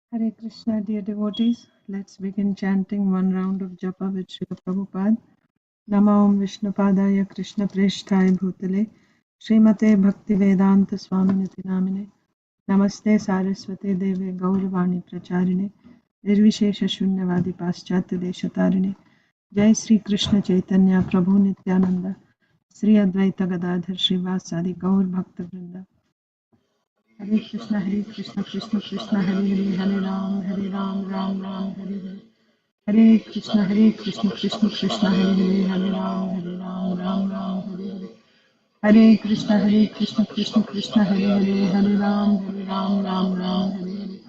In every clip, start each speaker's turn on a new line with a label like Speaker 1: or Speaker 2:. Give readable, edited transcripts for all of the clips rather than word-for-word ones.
Speaker 1: Hare Krishna, dear devotees. Let's begin chanting one round of japa with Srila Prabhupada. Nama Om Vishnupadaya Krishna Presthaya Bhutale Srimate Bhakti Vedanta Swaminati Namine Namaste Saraswate Deve Gauravani Pracharine Nirvishesha Shunyavadi Paschatya Deshatarine Jai Sri Krishna Chaitanya Prabhu Nityananda Sri Advaita Gadadhar Srivasadi Gaur Bhakta Vrinda Hare Krishna, Krishna Krishna, Hare Hare, Hare Ram, Ram Ram, Hare Hare. Hare Krishna, Krishna Krishna, Hare Hare, Hare Ram, Ram Ram, Hare Hare. Hare Krishna, Krishna Krishna, Hare Hare, Hare Ram, Ram Ram, Hare Hare.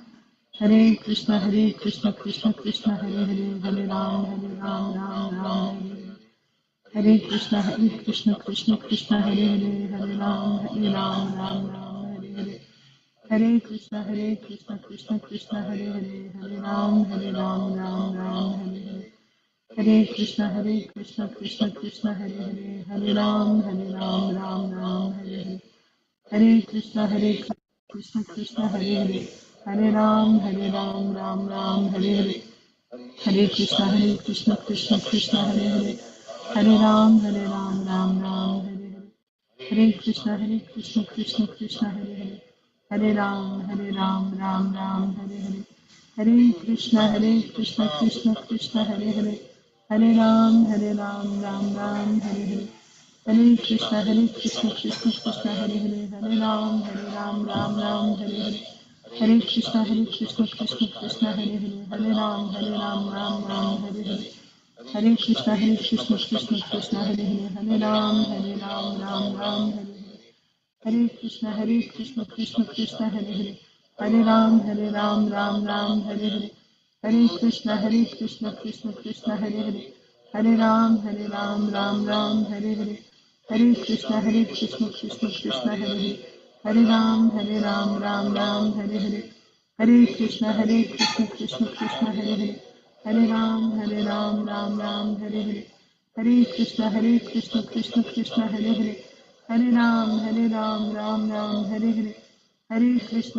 Speaker 1: Hare Krishna, Krishna Krishna, Hare Hare, Hare Ram, Ram Ram, Hare Hare. Hare Krishna, Krishna Hare Hare, Hare Ram, Ram Ram, Hare Hare. Hare Krishna, Krishna Hare Hare, Hare Ram, Ram Ram, Hare Hare. Hare Krishna, Krishna Hare Hare, Hare Ram, Ram Ram, Hare Hare. Hare Krishna, Krishna Hare Hare, Hare Ram, Ram Ram, Hare Hare. Hare Krishna, Krishna Hare Hare, Hare Ram, Ram Ram, Hare Hare. Hare Krishna, Krishna Hare Hare, Hare Ram, Ram Ram, Hare Hare. Hare Krishna, Krishna Hare Hare, Hare Ram, Ram Ram, Hare Hare. Hare Krishna, Krishna Hare Hare, Hare Ram, Ram Ram, Hare Hare. Hare Krishna, Krishna Hare Hare, Hare Ram, Ram Ram, Hare Hare. Hare Krishna, Krishna Hare Hare, Hare Ram, Ram Ram, Hare Hare. Hare Krishna, Krishna Hare Hare, Hare Ram, Ram Ram, Hare Hare. Hare Krishna, Krishna Hare Hare, Hare Ram, Ram Ram, Hare Hare. Hare Krishna, Krishna Hare Hare, Hare Ram, Ram Ram, Hare Hare. Hare Krishna, Krishna Hare Hare, Hare Ram, Ram Ram, Hare Hare. Hare Krishna, Krishna Hare Hare, Hare Ram, Ram Ram, Hare Hare. Hare Krishna,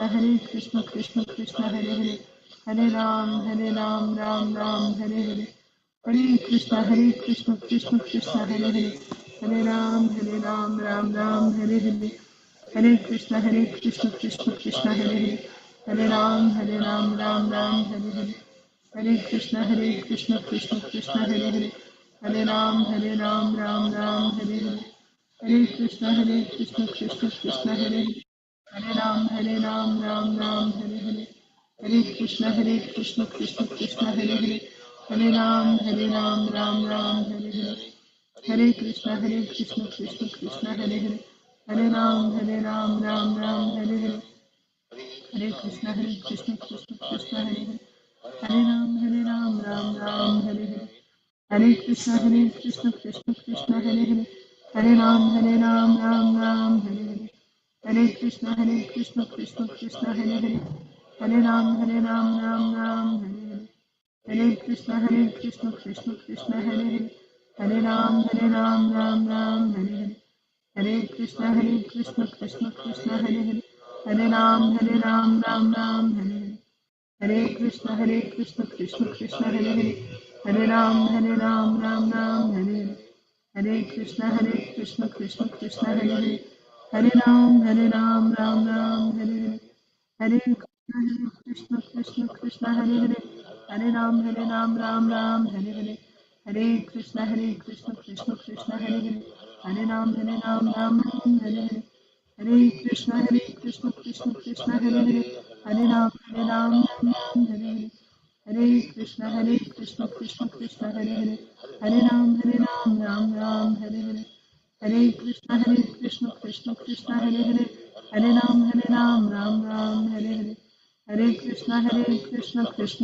Speaker 1: Krishna Hare Hare, Hare Ram, Ram Ram, Hare Hare. Hare Krishna, Krishna Hare Hare, Hare Ram, Ram Ram, Hare Hare. Hare Krishna, Krishna Hare Hare, Hare Ram, Ram Ram, Hare Hare. Hare Krishna, Krishna Hare Hare, Hare Ram, Ram Ram, Hare Hare. Hare Krishna, Krishna Hare Hare, Hare Ram, Ram Ram, Hare Hare. Hare Krishna, Krishna Hare Hare, Hare Ram, Ram Ram, Hare Hare. Hare Krishna, Krishna Hare Hare, Hare Ram, Ram Ram, Hare Hare. Hare Krishna, Krishna Hare Hare, Hare Ram, Ram Ram, Hare Hare. Hare Krishna, Krishna Hare Hare, Hare Ram, Ram Ram, Hare Hare. Hare Krishna, Krishna Hare Hare, Hare Ram, Ram Ram, Hare Hare. Hare Krishna, Krishna Hare Hare, Hare Ram, Ram Ram, Hare Hare. Hare Krishna, Krishna Hare Hare, Hare Ram, Ram Ram, Hare Hare. Hare Krishna, Krishna Hare Hare, Hare Ram, Ram Ram, Hare Hare. Hare Krishna, Krishna Hare Hare, Hare Ram, Ram Ram, Hare Hare. Hare Krishna, Krishna Hare Hare, Hare Ram, Ram Ram, Hare Hare. Hare Krishna, Krishna Hare Hare, Hare Ram, Ram Ram, Hare Hare. Hare Krishna, Krishna Hare Hare, Hare Ram, Ram Ram, Hare Hare. Hare Krishna, Krishna Hare Hare, Hare Ram, Ram Ram, Hare Hare. Hare Krishna,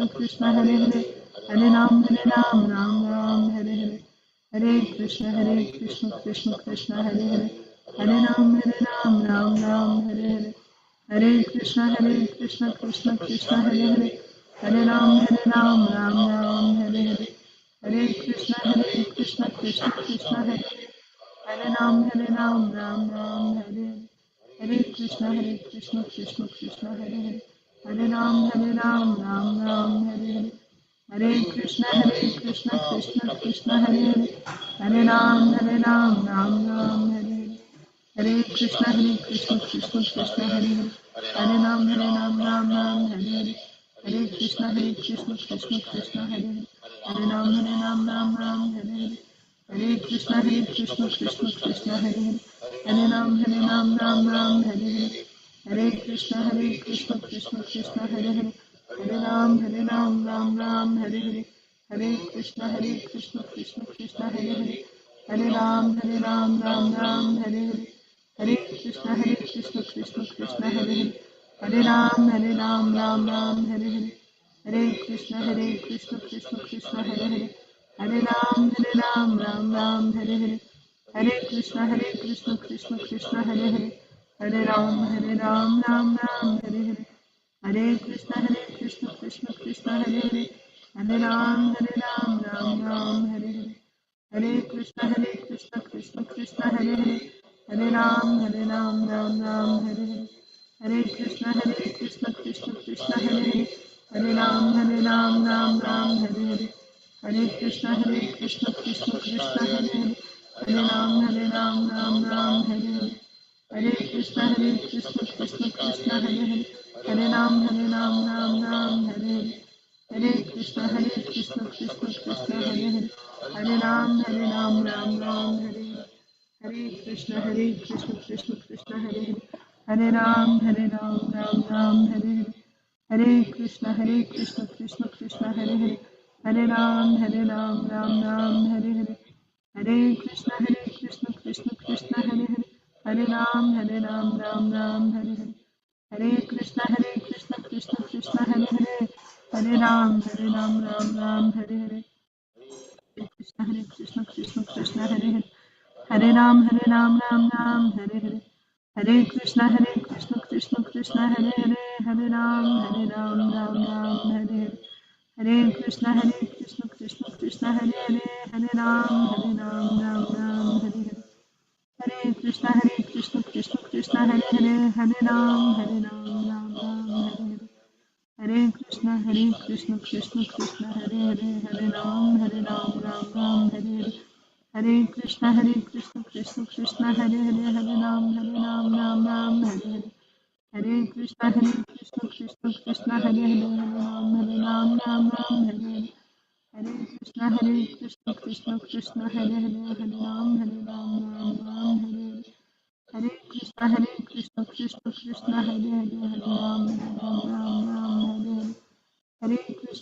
Speaker 1: Krishna Hare Hare, Hare Ram, Ram Ram, Hare Hare. Hare Krishna, Krishna Hare Hare, Hare Ram, Ram Ram, Hare Hare. Hare Krishna, Krishna Hare Hare, Hare Ram, Ram Ram, Hare Hare. Hare Krishna, Krishna Hare Hare, Hare Ram, Ram Ram, Hare Hare. Hare Krishna, Krishna Hare Hare, Hare Ram, Ram Ram, Hare Hare. Hare Krishna, Krishna Hare Hare, Hare Ram, Ram Ram, Hare Hare. Hare Krishna, Krishna Krishna, Hare Hare. Hare Ram, Ram Ram, Hare Hare. Hare Krishna, Krishna Krishna, Hare Hare. Hare Ram, Ram Ram, Hare Hare. Hare Krishna, Krishna Krishna, Hare Hare. Hare Ram, Ram Ram, Hare Hare. Hare Krishna, Krishna Krishna, Hare Hare. Hare Ram, Ram Ram, Hare Hare. Hare Krishna, Krishna Krishna, Hare Hare. Hare Ram, Ram Ram, Hare Hare. Hare Krishna, Krishna Krishna, Hare Hare. Hare Ram, Ram Ram, Hare Hare. Hare Krishna, Krishna Hare Hare. Hare Ram, Ram Ram, Hare Hare. Hare Krishna, Krishna Hare Hare. Hare Ram, Ram Ram, Hare Hare. Hare Krishna, Krishna Hare Hare. Hare Ram, Ram Ram, Hare Hare. Hare Krishna, Krishna Hare Hare. Hare Ram, Ram Ram, Hare Hare. Hare Krishna, Krishna Hare Hare. Hare Ram, Ram Ram, Hare Hare. Hare Krishna, Krishna Hare Hare. Hare Ram, Ram Ram, Hare Hare. Hare Krishna, Krishna Hare Hare. Hare Ram, Ram Ram, Hare Hare. Hare Krishna, Krishna Hare Hare. Hare Ram, Ram Ram, Hare Hare. Hare Krishna, Krishna Hare Hare. Hare Ram, Ram Ram, Hare Hare. Hare Krishna, Krishna Hare Hare. Hare Ram, Ram Ram, Hare Hare. Hare Krishna, Krishna Hare Hare. Hare Ram, Ram Ram, Hare Hare. Hare Krishna, Krishna Hare Hare. Hare Ram, Ram Ram, Hare Hare. Hare Krishna, Krishna Hare Hare. Hare Ram, Ram Ram, Hare Hare. Hare Krishna, Krishna Hare Hare. Hare Ram, Ram Ram, Hare Hare. Hare Krishna, Krishna Hare Hare. Hare Ram, Ram Ram, Hare Hare. Hare Krishna, Krishna Hare Hare. Hare Ram, Ram Ram, Hare Hare. Hare Krishna, Krishna Hare Hare. Hare Ram, Ram Ram, Hare Hare. Hare Krishna, Krishna Hare Hare. Hare Ram, Ram Ram, Hare Hare. Hare Krishna, Krishna Hare Hare. Hare Ram, Ram Ram, Hare Hare. Hare Krishna, Krishna Hare Hare. Hare Ram, Ram Ram, Hare Hare.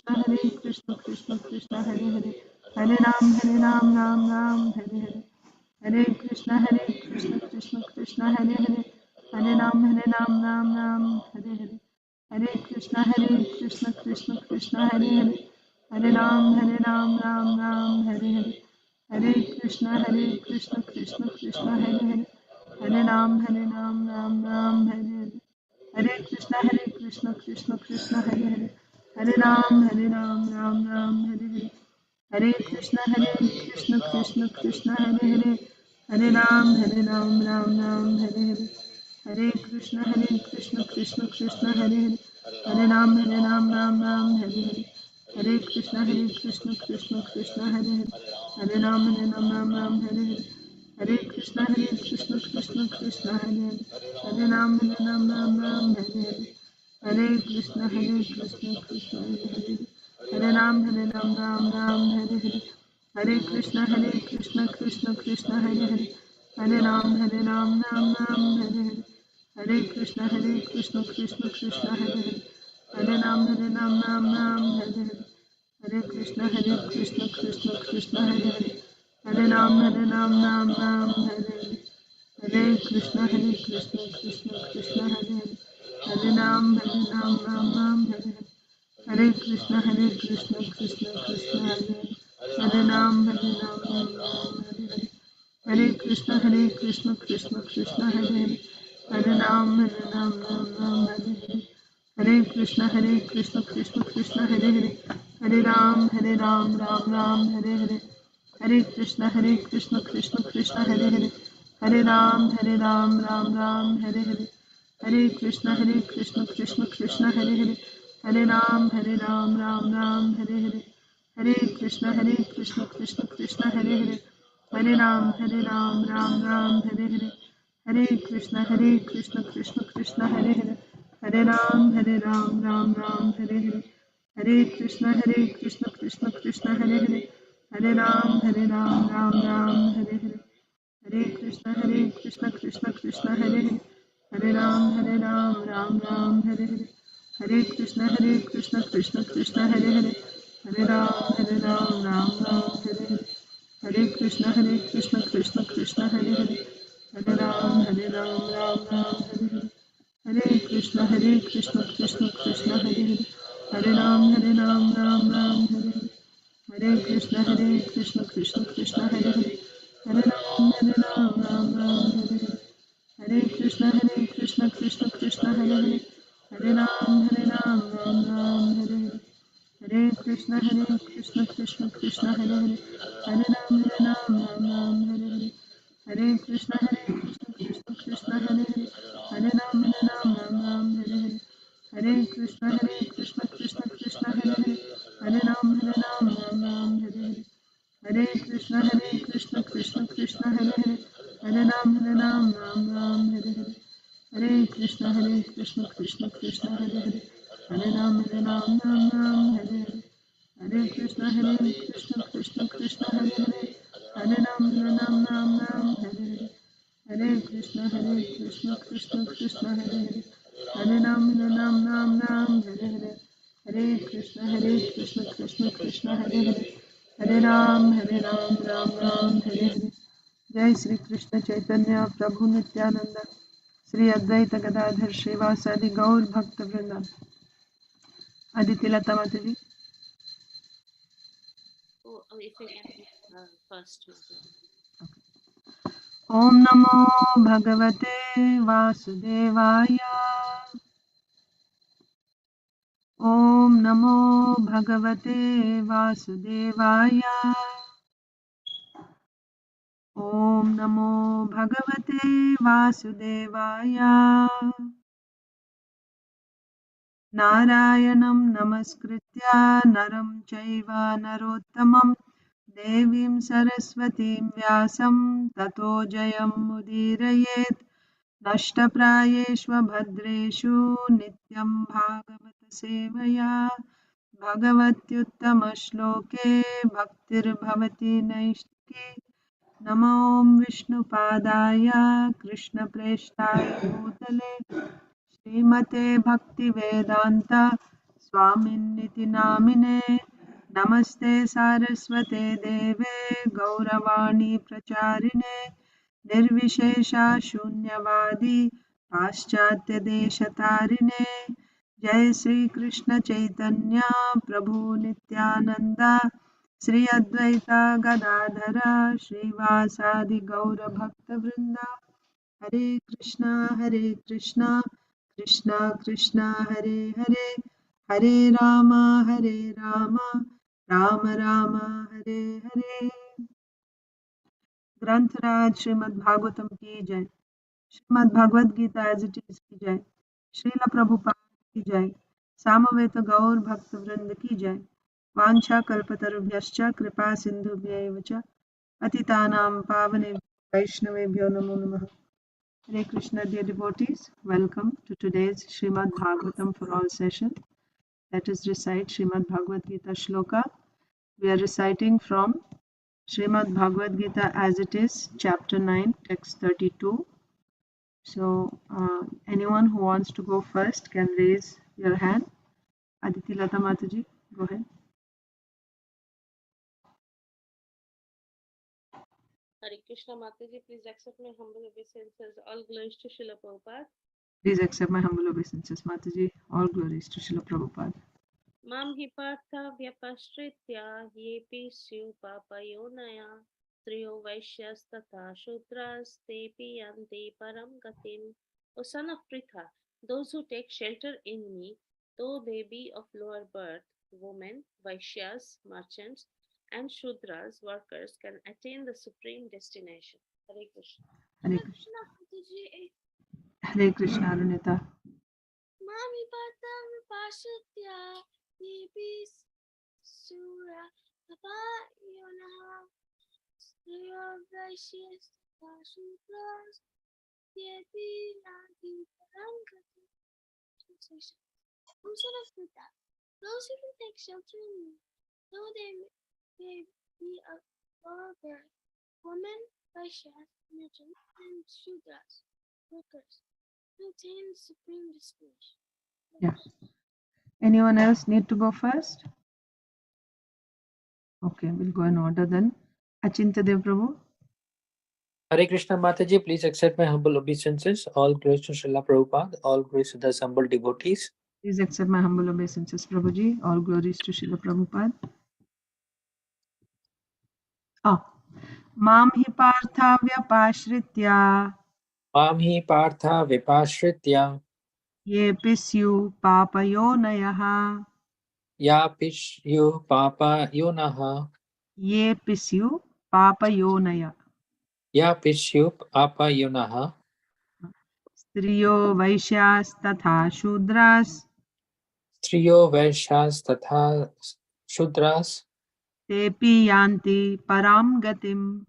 Speaker 1: Hare Krishna, Krishna Hare Hare. Hare Ram, Ram Ram, Hare Hare. Hare Krishna, Krishna Hare Hare. Hare Ram, Ram Ram, Hare Hare. Hare Krishna, Krishna Hare Hare. Hare Ram, Ram Hare Hare. Hare Krishna, Krishna Hare Hare. Hare Ram, Ram Hare Hare. Hare Krishna, Krishna Hare Hare. Hare Ram, Ram Hare Hare. Hare Krishna, Krishna Hare Hare. Hare Ram, Ram Hare Hare. Hare Krishna, Krishna Hare Hare. Hare Ram, Ram Hare Hare. Hare Krishna, Krishna Hare Hare. Hare Ram, Ram Hare Hare. Hare Krishna, Krishna Hare Hare. Hare Ram, Ram Hare Hare. Hare Krishna, Krishna Hare Hare. Hare Ram, Hare Hare. Hare Krishna, Krishna Hare Hare. Hare Ram, Hare Hare. Hare Krishna, Krishna Hare Hare. Hare Ram, Ram Hare Hare. Hare Krishna, Krishna Hare Hare. Hare Ram, Ram Hare Hare. Hare Krishna, Krishna Hare Hare. Hare Ram, Hare Hare. Hare Krishna, Krishna Hare Hare. Hare Ram, Hare Hare. Hare Krishna, Krishna Hare Hare. Hare Ram, Ram Hare Hare. Hare Krishna, Krishna Hare Hare. Hare Ram, Ram Hare Hare. Hare Krishna, Krishna Hare Hare. Hare Ram, Ram Hare Hare. Hare Krishna, Krishna Hare Hare. Hare Ram, Ram Hare Hare. Hare Krishna, Krishna Hare Hare. Hare Ram, Ram Ram Hare Hare. Hare Krishna Krishna Krishna Hare Hare, Hare Ram Ram Ram Hare Hare, Hare Krishna Krishna Krishna Hare Hare, Hare Ram Ram Ram Hare Hare, Hare Krishna Krishna Hare Hare, Hare Ram Ram Ram Hare Hare, Hare Krishna Krishna Hare Hare, Hare Ram Ram Ram Hare Hare, Hare Krishna Krishna Hare Hare, Hare Ram Ram Ram Hare Hare, Hare Krishna Krishna Hare Hare, Hare Ram Ram Ram Hare Hare, Hare Krishna Krishna Hare Hare, Hare Ram Ram Ram Hare Hare, Hare Krishna Krishna Hare Hare, Hare Ram Ram Hare Hare, Hare Krishna Krishna Hare Hare, Hare Ram Ram Hare Hare, Hare Krishna Krishna Hare Hare, Hare Ram Ram Hare Hare, Hare Krishna Krishna Hare Hare, Hare Ram Hare Hare, Hare Krishna Krishna Hare Hare, Hare Ram Hare Hare, Hare Krishna Krishna Hare Hare, Hare Ram Hare Hare, Hare Krishna Krishna Hare Hare, Hare Ram Hare Hare, Hare Krishna Krishna Hare Hare, Hare Ram Hare Hare, Hare Krishna Krishna Hare Hare, Hare Ram Hare Hare, Hare Krishna Krishna Hare Hare, Hare Ram Hare Hare, Hare Krishna Krishna Hare Hare, Hare Ram Ram Hare Hare. Jai Sri Krishna Chaitanya Prabhu Nityananda Sri Advaita Gadadhar Srivasadi Gaur Bhakta Vrinda. Aditi Lata Mataji.
Speaker 2: Oh, if you can first, Mataji.
Speaker 1: Om Namo Bhagavate Vasudevaya. Om Namo Bhagavate Vasudevaya. Om Namo Bhagavate Vasudevaya. Narayanam Namaskritya Naram Chaiva Narottamam Devim Saraswatim Vyasam Tato Jayam Mudirayet Nashtaprayeshva Bhadreshu Nityam Bhagavata Sevaya Bhagavatyuttama Shloke Bhaktir Bhavati Naishki Namo Vishnupadaya Krishna Preshtaya Bhutale Srimate Bhaktivedanta Swaminiti Namine Namaste Saraswate Deve Gauravani Pracharine Nirvishesha Shunyavadi Paschatya Deshatarine Jai Sri Krishna Chaitanya Prabhu Nityananda Sri Advaita Gadadhara Srivasadi Gaura Bhakta Vrinda Hare Krishna Krishna Krishna Hare Hare Hare Rama Rama Rama Hare Hare. ग्रंथराज Shrimad Bhagavatam की जय, Shrimad Bhagavad Gita as it is की जय, श्रील प्रभुपाद की जय, सामवेद गौर भक्त वृंद की जय, वांछा कल्पतरुभ्यश्च कृपा सिंधुभ्यैव च पतितानां पावनेभ्यो वैष्णवेभ्यो नमो नमः. Hare Krishna, dear devotees, welcome to today's Srimad Bhagavatam for All session. Let us recite Srimad Bhagavad Gita Shloka. We are reciting from Srimad Bhagavad Gita as it is, chapter 9, text 32. So, anyone who wants to go first can raise your hand. Aditi Lata Mataji, go ahead.
Speaker 2: Hare Krishna Mataji, please accept my humble obeisances. All glories to Srila Prabhupada.
Speaker 1: Please accept my humble obeisances, Mataji. All glories to Srila Prabhupada.
Speaker 2: Mam hi partha vyapashritya yepi syu papayonaya triyo vaishyas tatha shudras tepi yanti param gatim. O son of Pritha, those who take shelter in me, though they be of lower birth, women, vaishyas, merchants, and shudras, workers, can attain the supreme destination. Hare Krishna.
Speaker 1: Hare Krishna. Hare Krishna, Arunita.
Speaker 2: Mami patam pashatya yepi sura tapa yona striyo vaishyas sutras yepi nadi parangati. Translation. O son of Buddha, those who can take shelter in me, though they may be of lower birth, women, Vaishyas, merchants, and Shudras, workers, who attain the supreme destination.
Speaker 1: Yeah. Anyone else need to go first? Okay, we'll go in order then. Achinta Dev Prabhu.
Speaker 3: Hare Krishna Mataji, please accept my humble obeisances. All glories to Srila Prabhupada, all glories to the assembled devotees.
Speaker 1: Please accept my humble obeisances, Prabhuji. All glories to Srila Prabhupada. Mam hi partha vyapashritya
Speaker 3: Mam hi partha vipashritya
Speaker 1: ye pisyu papayonayah
Speaker 3: ya pishyu papa yonaha
Speaker 1: ye pisyu papayonaya
Speaker 3: ya pishyu papa yonaha
Speaker 1: striyo vaishyas tatha shudras
Speaker 3: striyo vaishyas tatha shudras
Speaker 1: tepi yanti param gatim.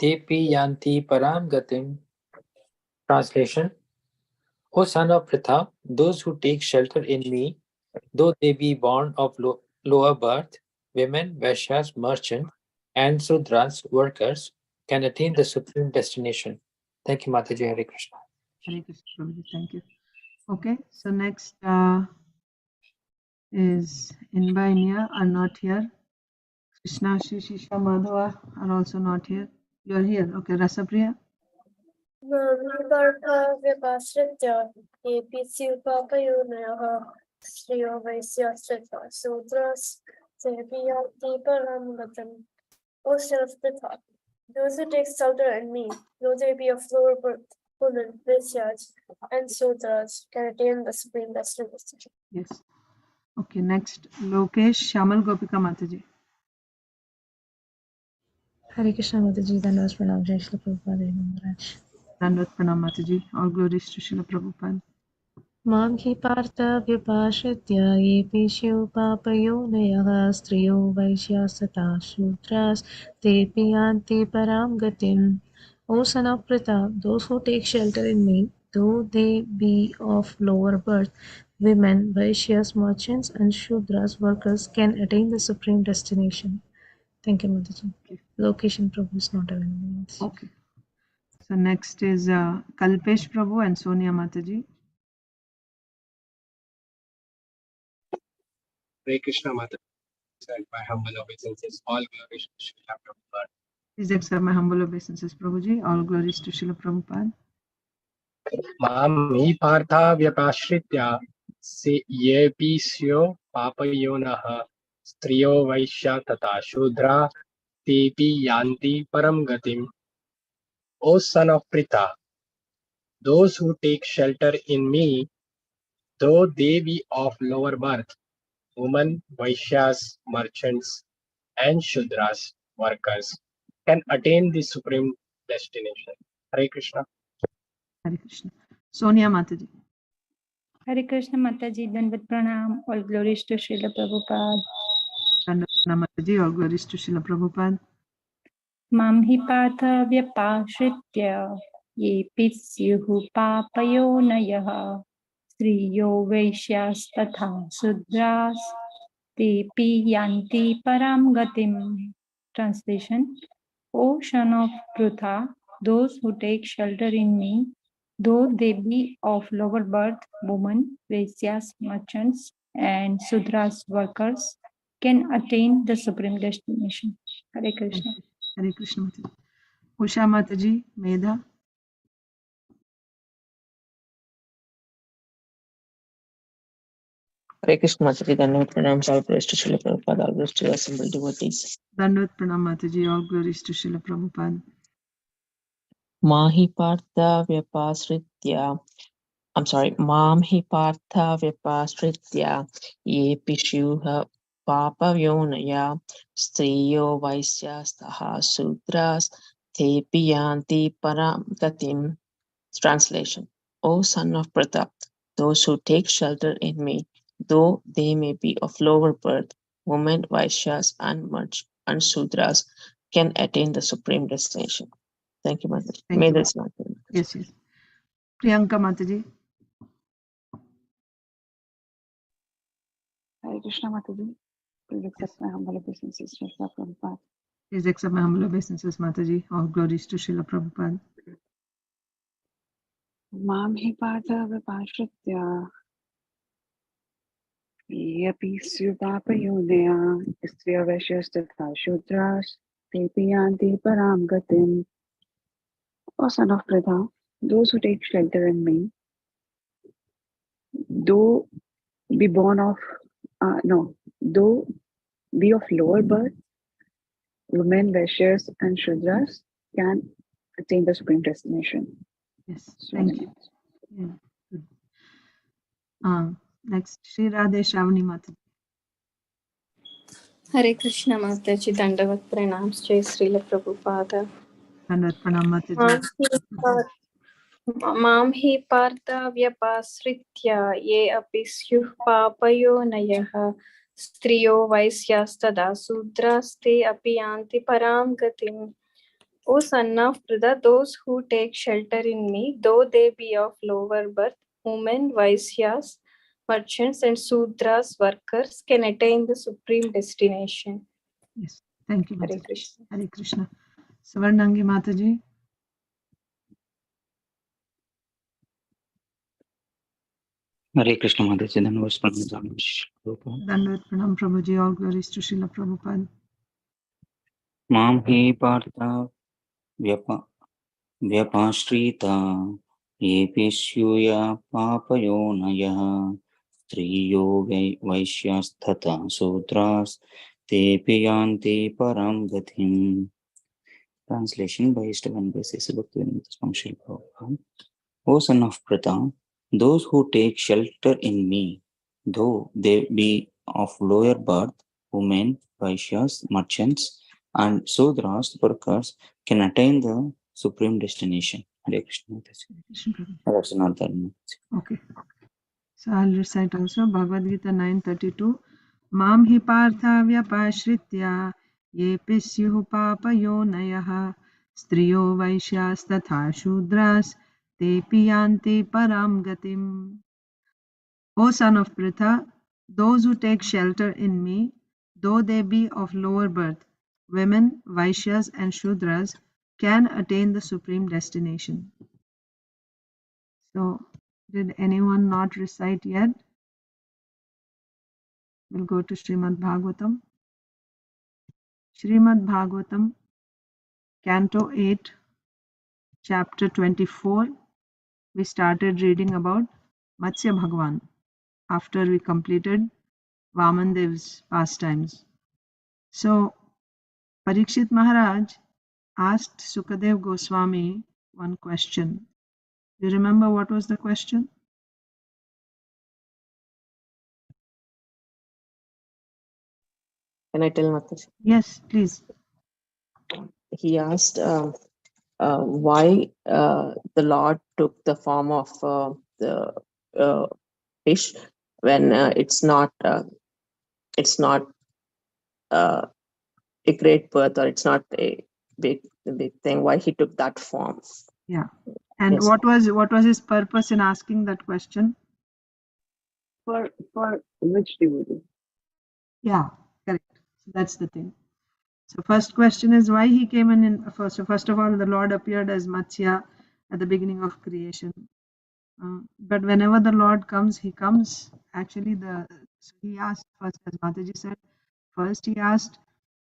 Speaker 3: tepi yanti param gatim. Translation. O son of Pritha, those who take shelter in me, though they be born of lower birth, women, Vaishyas, merchants, and Sudras, workers, can attain the supreme destination. Thank you, Mataji. Hare Krishna.
Speaker 1: Hare Krishna, Prabhuji. Thank you. Okay, so next is Inbainia are not here. Krishna, Shisha, Madhava are also not here. You are here. Okay, Rasapriya.
Speaker 2: Mami vyapasritya yepi papayonayaha striyo vaishyas tatha sutras tepi yanti param gatim. O son of Pritha, those who take shelter in me, though they be of lower birth, women, Vaishyas, and Sudras, can attain the supreme destination.
Speaker 1: Yes. Okay, next Lokesh Shamal Gopika Mataji.
Speaker 4: Hare Krishna Mataji, Dandas Pranam, Jai Srila Prabhupada, Maharaj.
Speaker 1: Dandat Pranam Mataji. All glories to Srila Prabhupada.
Speaker 4: Mam hi partha vyapashritya yepi shiv papayonayah striyo vaishyas tata shudras tepi yanti param gatim. O son of Pritha, those who take shelter in me, though they be of lower birth, women, Vaishyas, merchants, and Shudras, workers, can attain the supreme destination. Thank you, Mataji.
Speaker 1: Okay.
Speaker 4: Location Prabhu is not available.
Speaker 1: Okay. So next is Kalpesh Prabhu and Sonia Mataji.
Speaker 5: Hare Krishna Mata, my humble obeisances. All glories to Srila Prabhupada.
Speaker 1: Please accept my humble obeisances, Prabhuji. All glories to Srila Prabhupada.
Speaker 5: Mam hi partha vyapashritya se yepi syo papayonaha striyo vaishya tata shudra tepi yanti param gatim. O son of Pritha, those who take shelter in me, though they be of lower birth, women, Vaishyas, merchants, and Shudras, workers, can attain the supreme destination. Hare Krishna.
Speaker 1: Hare Krishna. Sonia Mataji.
Speaker 6: Hare Krishna Mataji, Dandavat Pranam, all glories to Srila Prabhupada.
Speaker 1: Dandat Pranam Mataji. All glories to Srila Prabhupada.
Speaker 6: Mam hi partha vyapashritya yepi syuhu papayonayah striyo vaishyas tatha sudras tepi yanti param gatim. Translation. O son of Prutha, those who take shelter in me, though they be of lower birth, women, Vaisyas, merchants, and Sudras workers, can attain the supreme destination. Hare Krishna.
Speaker 1: Hare Krishna Mataji. Usha Mataji, Medha.
Speaker 7: Hare Krishna Mataji, Dandavat Pranam, all praise to Srila Prabhupada, all praise to assembled devotees.
Speaker 1: Dandat Pranam Mataji. All glories to Srila Prabhupada.
Speaker 7: Mahi Partha Vyapasritya, Mam hi Partha Vyapasritya, Ye Pishuha Papa Yonaya, Striyo Vaisyastaha Sudras, Te Piyanti Param Gatim. Translation. O son of Pratap, those who take shelter in me, though they may be of lower birth, women, Vaishyas, and Sudras, can attain the supreme destination. Thank you, Mataji.
Speaker 1: Thank
Speaker 7: May
Speaker 1: you.
Speaker 7: this not be.
Speaker 1: Yes, yes. Priyanka Mataji.
Speaker 8: Hare Krishna Mataji. Please accept my humble obeisances to Srila Prabhupada.
Speaker 1: Please accept my humble obeisances, Mataji. All glories to Srila Prabhupada.
Speaker 8: Mam hi partha vipashritya yapi syupapayodaya istriya vaishyas tatha shudras tepi yanti param gatim. O son of Pratha, those who take shelter in me, though be born of though be of lower birth, women, Vaishyas, and Shudras can attain the supreme destination.
Speaker 1: Yes,
Speaker 8: So
Speaker 1: thank you. Yeah, good. Next, Shri Radhe Shravani Mataji.
Speaker 9: Hare Krishna Mataji, Dandavat Pranams, Jai Srila Prabhupada.
Speaker 1: Dandavat Pranam Mataji.
Speaker 9: Mam hi partha vyapasritya ye api syuh papayo nayaha striyo vaisyastada sudraste api yanti param gatim. O son of Pratha, those who take shelter in me, though they be of lower birth, women, Vaisyas, merchants, and Sudras, workers, can attain the supreme destination.
Speaker 1: Yes, thank you,
Speaker 9: Hare
Speaker 1: Mataji.
Speaker 9: Krishna.
Speaker 1: Hare Krishna. Savarnangi Mataji.
Speaker 10: Hare Krishna Mataji, Dhanavad Pranam.
Speaker 1: Dandavat Pranam Prabhuji. All glories to Srila Prabhupada.
Speaker 10: Mam hi partha vyapashrita yepi syuya papayonaya striyo vaishyasthatha sudras tepi yanti param gatim. Translation by Esteban Basis Bhaktivedanta Swami Srila Prabhupada. O son of Pratha, those who take shelter in me, though they be of lower birth, women, Vaishyas, merchants, and Sudras, workers, can attain the supreme destination. Hare Krishna. That's not dharma.
Speaker 1: Okay. So I'll recite also Bhagavad Gita 9:32. Mam hi partha vyapashritya yepi syuh papayonayah striyo vaishyas tatha shudras tepi yanti param gatim. O son of Pritha, those who take shelter in me, though they be of lower birth, women, Vaishyas, and Shudras, can attain the supreme destination. So, did anyone not recite yet? We'll go to Srimad Bhagavatam. Srimad Bhagavatam, Canto 8, Chapter 24. We started reading about Matsya Bhagavan after we completed Vamandev's pastimes. So, Parikshit Maharaj asked Sukadev Goswami one question. Do you remember what was the question?
Speaker 7: Can I tell Mataji?
Speaker 1: Yes, please.
Speaker 7: He asked why the Lord took the form of the fish when it's not a great birth, or it's not a big thing. Why he took that form?
Speaker 1: Yeah. And
Speaker 7: Yes.
Speaker 1: what was his purpose in asking that question?
Speaker 8: for which devotee?
Speaker 1: Yeah, correct. So that's the thing. So first question is why he came in first. So first of all, the Lord appeared as Matsya at the beginning of creation. But whenever the Lord comes, he comes actually so he asked first, as Mataji said, first he asked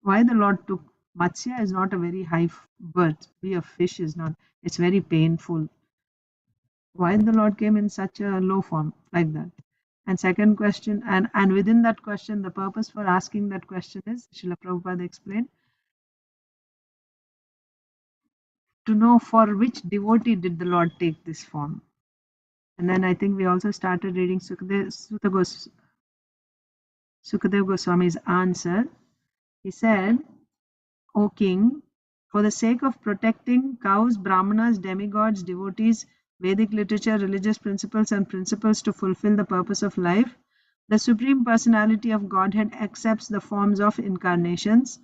Speaker 1: why the Lord took Matsya is not a very high birth. Be a fish is not. It's very painful. Why the Lord came in such a low form like that? And second question, and within that question, the purpose for asking that question is, Srila Prabhupada explained, to know for which devotee did the Lord take this form. And then I think we also started reading Sukadev Goswami's answer. He said, O king, for the sake of protecting cows, brahmanas, demigods, devotees, Vedic literature, religious principles, and principles to fulfill the purpose of life, the Supreme Personality of Godhead accepts the forms of incarnations.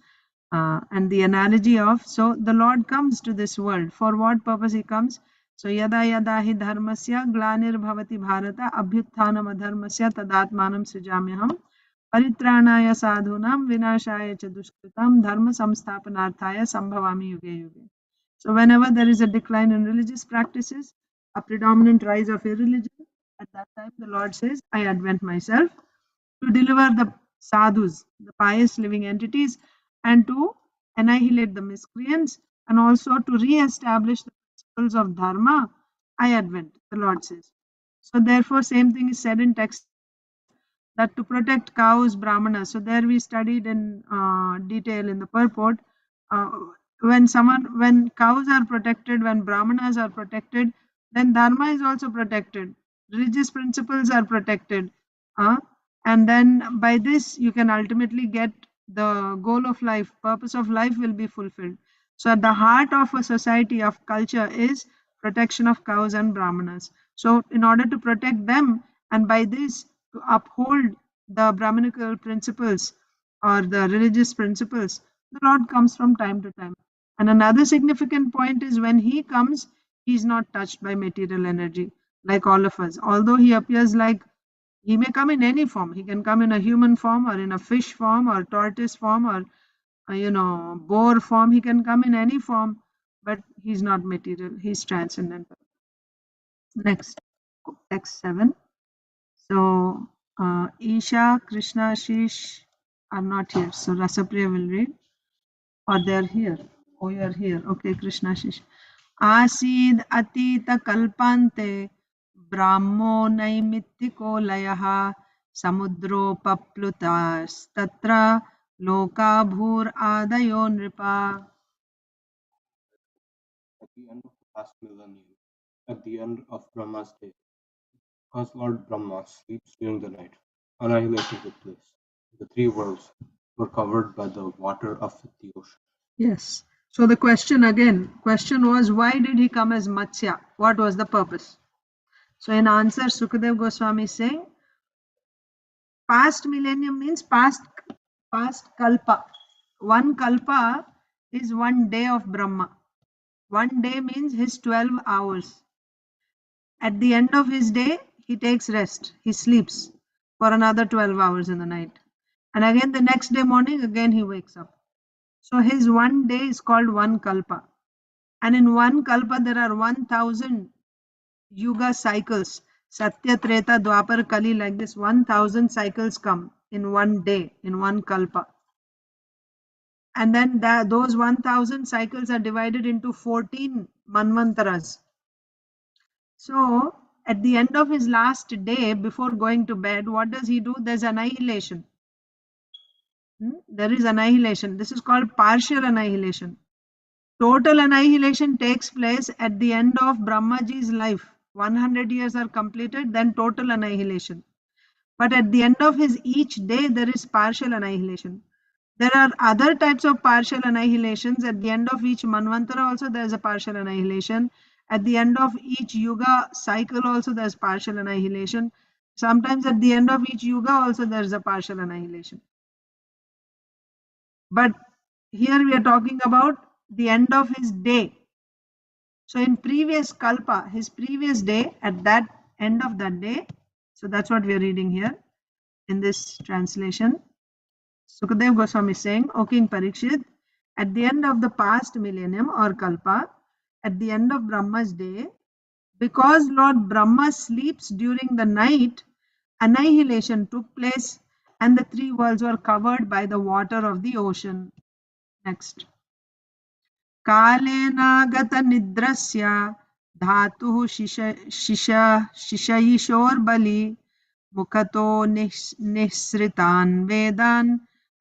Speaker 1: And the analogy of, so the Lord comes to this world. For what purpose he comes? So yada yada hi dharmasya glanir bhavati bharata abhyutthanam adharmasya tadatmanam srijamyaham paritranaya sadhunam vinashaya cha dushkritam dharma samsthapanarthaya sambhavami yuge yuge. So whenever there is a decline in religious practices, a predominant rise of irreligion, at that time the Lord says, I advent myself to deliver the sadhus, the pious living entities, and to annihilate the miscreants, and also to re-establish the principles of dharma. I advent, the Lord says. So therefore, same thing is said in text that to protect cows, brahmanas. So there we studied in detail in the purport. Uh, when cows are protected, when brahmanas are protected, then dharma is also protected. Religious principles are protected. And then by this you can ultimately get the goal of life, purpose of life will be fulfilled. So at the heart of a society of culture is protection of cows and brahmanas. So in order to protect them, and by this to uphold the Brahminical principles or the religious principles, the Lord comes from time to time. And another significant point is when he comes, he is not touched by material energy like all of us. Although he appears like, he may come in any form. He can come in a human form or in a fish form or tortoise form or boar form. He can come in any form, but he's not material. He's transcendental. Next, text 7. So Isha, Krishna, Ashish are not here. So Rasapriya will read. Or they are here. Oh, you are here. Okay, Krishna, Ashish. Asid atita kalpante brahmo naimitiko layaha samudro paplutas tatra loka bhur adayo nripa.
Speaker 5: At the end of the past millennium, at the end of Brahma's day, because Lord Brahma sleeps during the night, annihilation took place. The three worlds were covered by the water of the ocean.
Speaker 1: Yes. So the question was, why did he come as Matsya? What was the purpose? So in answer, Sukadev Goswami is saying, past millennium means past kalpa. One kalpa is 1 day of Brahma. 1 day means his 12 hours. At the end of his day, he takes rest. He sleeps for another 12 hours in the night. And again the next day morning, again he wakes up. So his 1 day is called one kalpa. And in one kalpa, there are 1000 yuga cycles. Satya, Treta, Dwapar, Kali, like this, 1000 cycles come in 1 day, in one kalpa. And then those 1000 cycles are divided into 14 manvantaras. So at the end of his last day, before going to bed, what does he do? There's annihilation. There is annihilation. This is called partial annihilation. Total annihilation takes place at the end of Brahmaji's life. 100 years are completed, then total annihilation. But at the end of his each day, there is partial annihilation. There are other types of partial annihilations. At the end of each manvantara also there is a partial annihilation. At the end of each yuga cycle also there is partial annihilation. Sometimes at the end of each yuga also there is a partial annihilation. But here we are talking about the end of his day. So in previous kalpa, his previous day, at that end of that day, so that's what we are reading here in this translation. Sukadev Goswami is saying, O King Parikshit, at the end of the past millennium or kalpa, at the end of Brahma's day, because Lord Brahma sleeps during the night, annihilation took place and the three worlds were covered by the water of the ocean. Next. कालेनागतनिद्रस्य धातुः शिशयिशोर्बलि मुखतो निःसृतान् वेदान्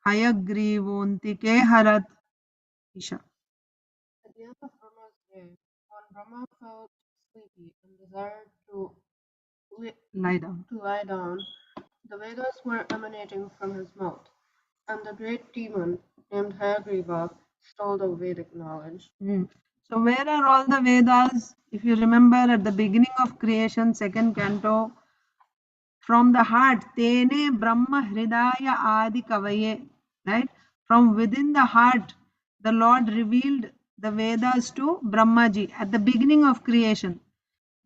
Speaker 1: हयग्रीवोऽन्तिके हरत्. Isha.
Speaker 11: At the end of Brahma's day, when Brahma felt sleepy and desired to
Speaker 1: Lie down.
Speaker 11: the Vedas were emanating from his mouth, and the great demon named Hayagriva stole the Vedic knowledge.
Speaker 1: So where are all the Vedas? If you remember at the beginning of creation, second canto, from the heart, Tene Brahma Hridaya Adi Kavaye, right? From within the heart, the Lord revealed the Vedas to Brahmaji at the beginning of creation.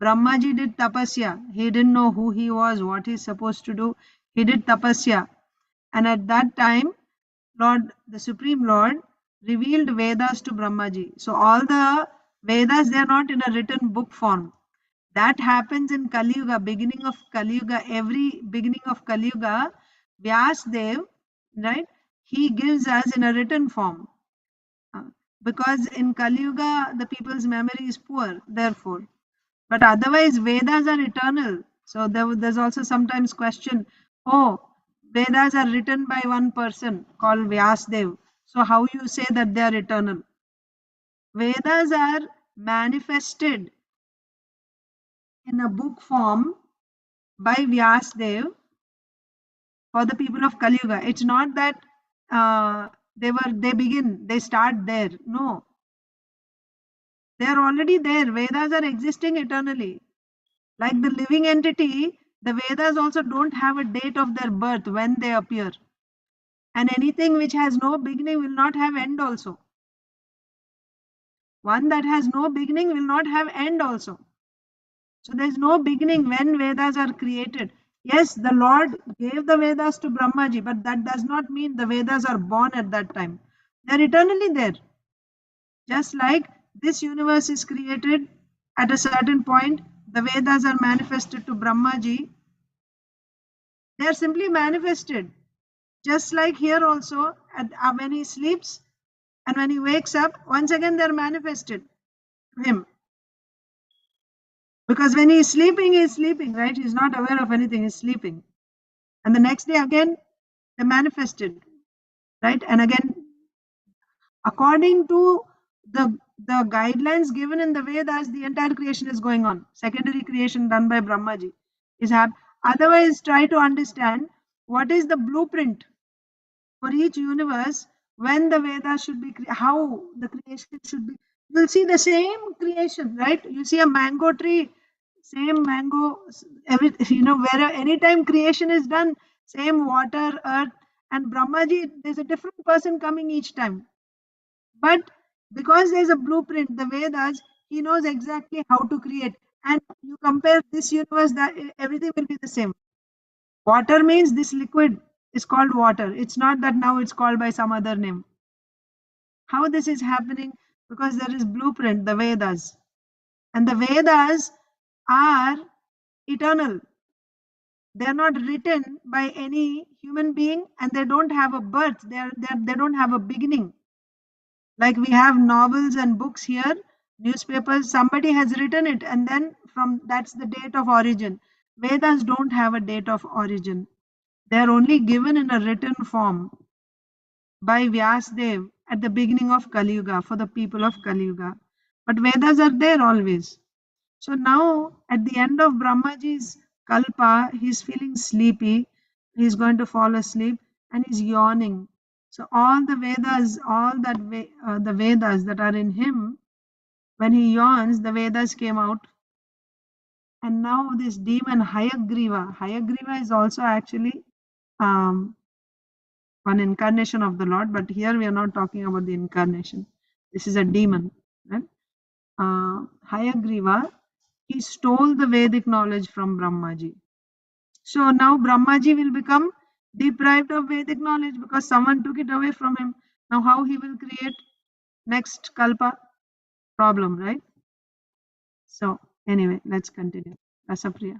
Speaker 1: Brahmaji did tapasya. He didn't know who he was, what he's supposed to do. He did tapasya. And at that time, Lord, the Supreme Lord, revealed Vedas to Brahmaji. So all the Vedas, they are not in a written book form. That happens in Kali Yuga, beginning of Kali Yuga. Every beginning of Kali Yuga, Vyasdev, right? He gives us in a written form. Because in Kali Yuga, the people's memory is poor, therefore. But otherwise, Vedas are eternal. So there's also sometimes question, oh, Vedas are written by one person called Vyasdev. So how you say that they are eternal? Vedas are manifested in a book form by Vyasdev for the people of Kali Yuga. It's not that they start there. No. They are already there. Vedas are existing eternally. Like the living entity, the Vedas also don't have a date of their birth when they appear. And anything which has no beginning will not have end also. One that has no beginning will not have end also. So there is no beginning when Vedas are created. Yes, the Lord gave the Vedas to Brahmaji, but that does not mean the Vedas are born at that time. They are eternally there. Just like this universe is created at a certain point, the Vedas are manifested to Brahmaji. They are simply manifested. Just like here also, when he sleeps and when he wakes up, once again they are manifested to him. Because when he is sleeping, right? He is not aware of anything, he is sleeping. And the next day again, they manifested, right? And again, according to the guidelines given in the Vedas, the entire creation is going on. Secondary creation done by Brahmaji is happening. Otherwise, try to understand what is the blueprint for each universe, when the Vedas should be, how the creation should be. You'll see the same creation, right? You see a mango tree, same mango, where anytime creation is done, same water, earth, and Brahmaji, there's a different person coming each time. But because there's a blueprint, the Vedas, he knows exactly how to create. And you compare this universe, that everything will be the same. Water means this liquid is called water. It's not that now it's called by some other name. How this is happening? Because there is blueprint, the Vedas. And the Vedas are eternal. They're not written by any human being and they don't have a birth. They don't have a beginning. Like we have novels and books here, newspapers, somebody has written it and then that's the date of origin. Vedas don't have a date of origin. They are only given in a written form by Vyasdev at the beginning of Kali Yuga for the people of Kali Yuga. But Vedas are there always. So now at the end of Brahmaji's Kalpa, he's feeling sleepy. He's going to fall asleep and he's yawning. So all the Vedas, the Vedas that are in him, when he yawns, the Vedas came out. And now this demon Hayagriva is also actually one incarnation of the Lord, but here we are not talking about the incarnation. This is a demon. Right? Hayagriva, he stole the Vedic knowledge from Brahmaji. So now Brahmaji will become deprived of Vedic knowledge because someone took it away from him. Now how he will create next Kalpa? Problem, right? So anyway, let's continue. Rasapriya.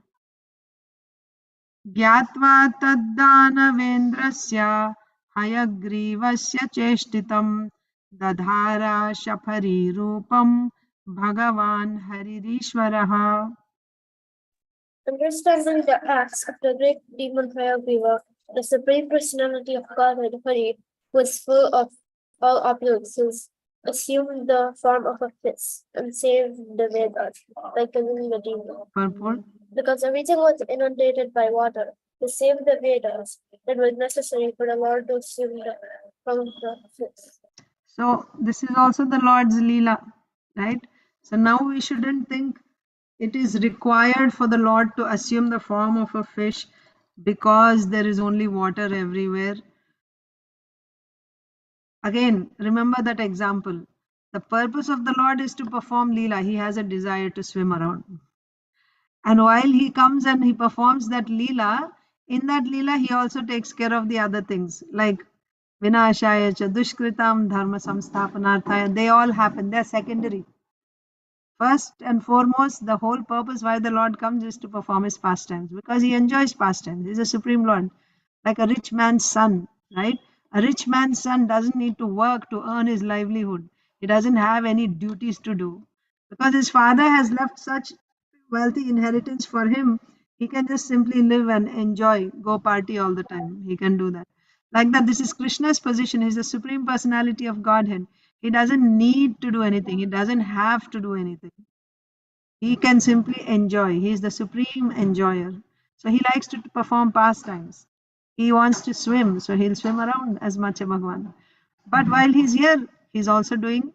Speaker 1: ज्ञात्वा तद्दानवेन्द्रस्य हयग्रीवस्य चेष्टितं दधारा शफरीरूपं भगवान् हरिरीश्वरः.
Speaker 2: Understanding the acts of the great demon Hayagriva, the Supreme Personality of Godhead Hari, who is full of all opulences, assumed the form of a fish and saved the Vedas by killing the demon.
Speaker 1: Purport.
Speaker 2: Because everything was inundated by water, to save the Vedas, it was necessary for the Lord to assume the form of the fish.
Speaker 1: So this is also the Lord's Leela, right? So now we shouldn't think it is required for the Lord to assume the form of a fish because there is only water everywhere. Again, remember that example. The purpose of the Lord is to perform Leela. He has a desire to swim around. And while he comes and he performs that Leela, in that Leela, he also takes care of the other things like Vinashaya cha Dushkritam Dharma Samsthapanarthaya. They all happen. They're secondary. First and foremost, the whole purpose why the Lord comes is to perform his pastimes, because he enjoys pastimes. He's a supreme Lord, like a rich man's son, right? A rich man's son doesn't need to work to earn his livelihood. He doesn't have any duties to do because his father has left such wealthy inheritance for him. He can just simply live and enjoy, go party all the time. He can do that. Like that, this is Krishna's position. He's the supreme personality of Godhead. He doesn't need to do anything. He doesn't have to do anything. He can simply enjoy. He is the supreme enjoyer. So he likes to perform pastimes. He wants to swim, so he'll swim around as much as Bhagwan. But while he's here, he's also doing,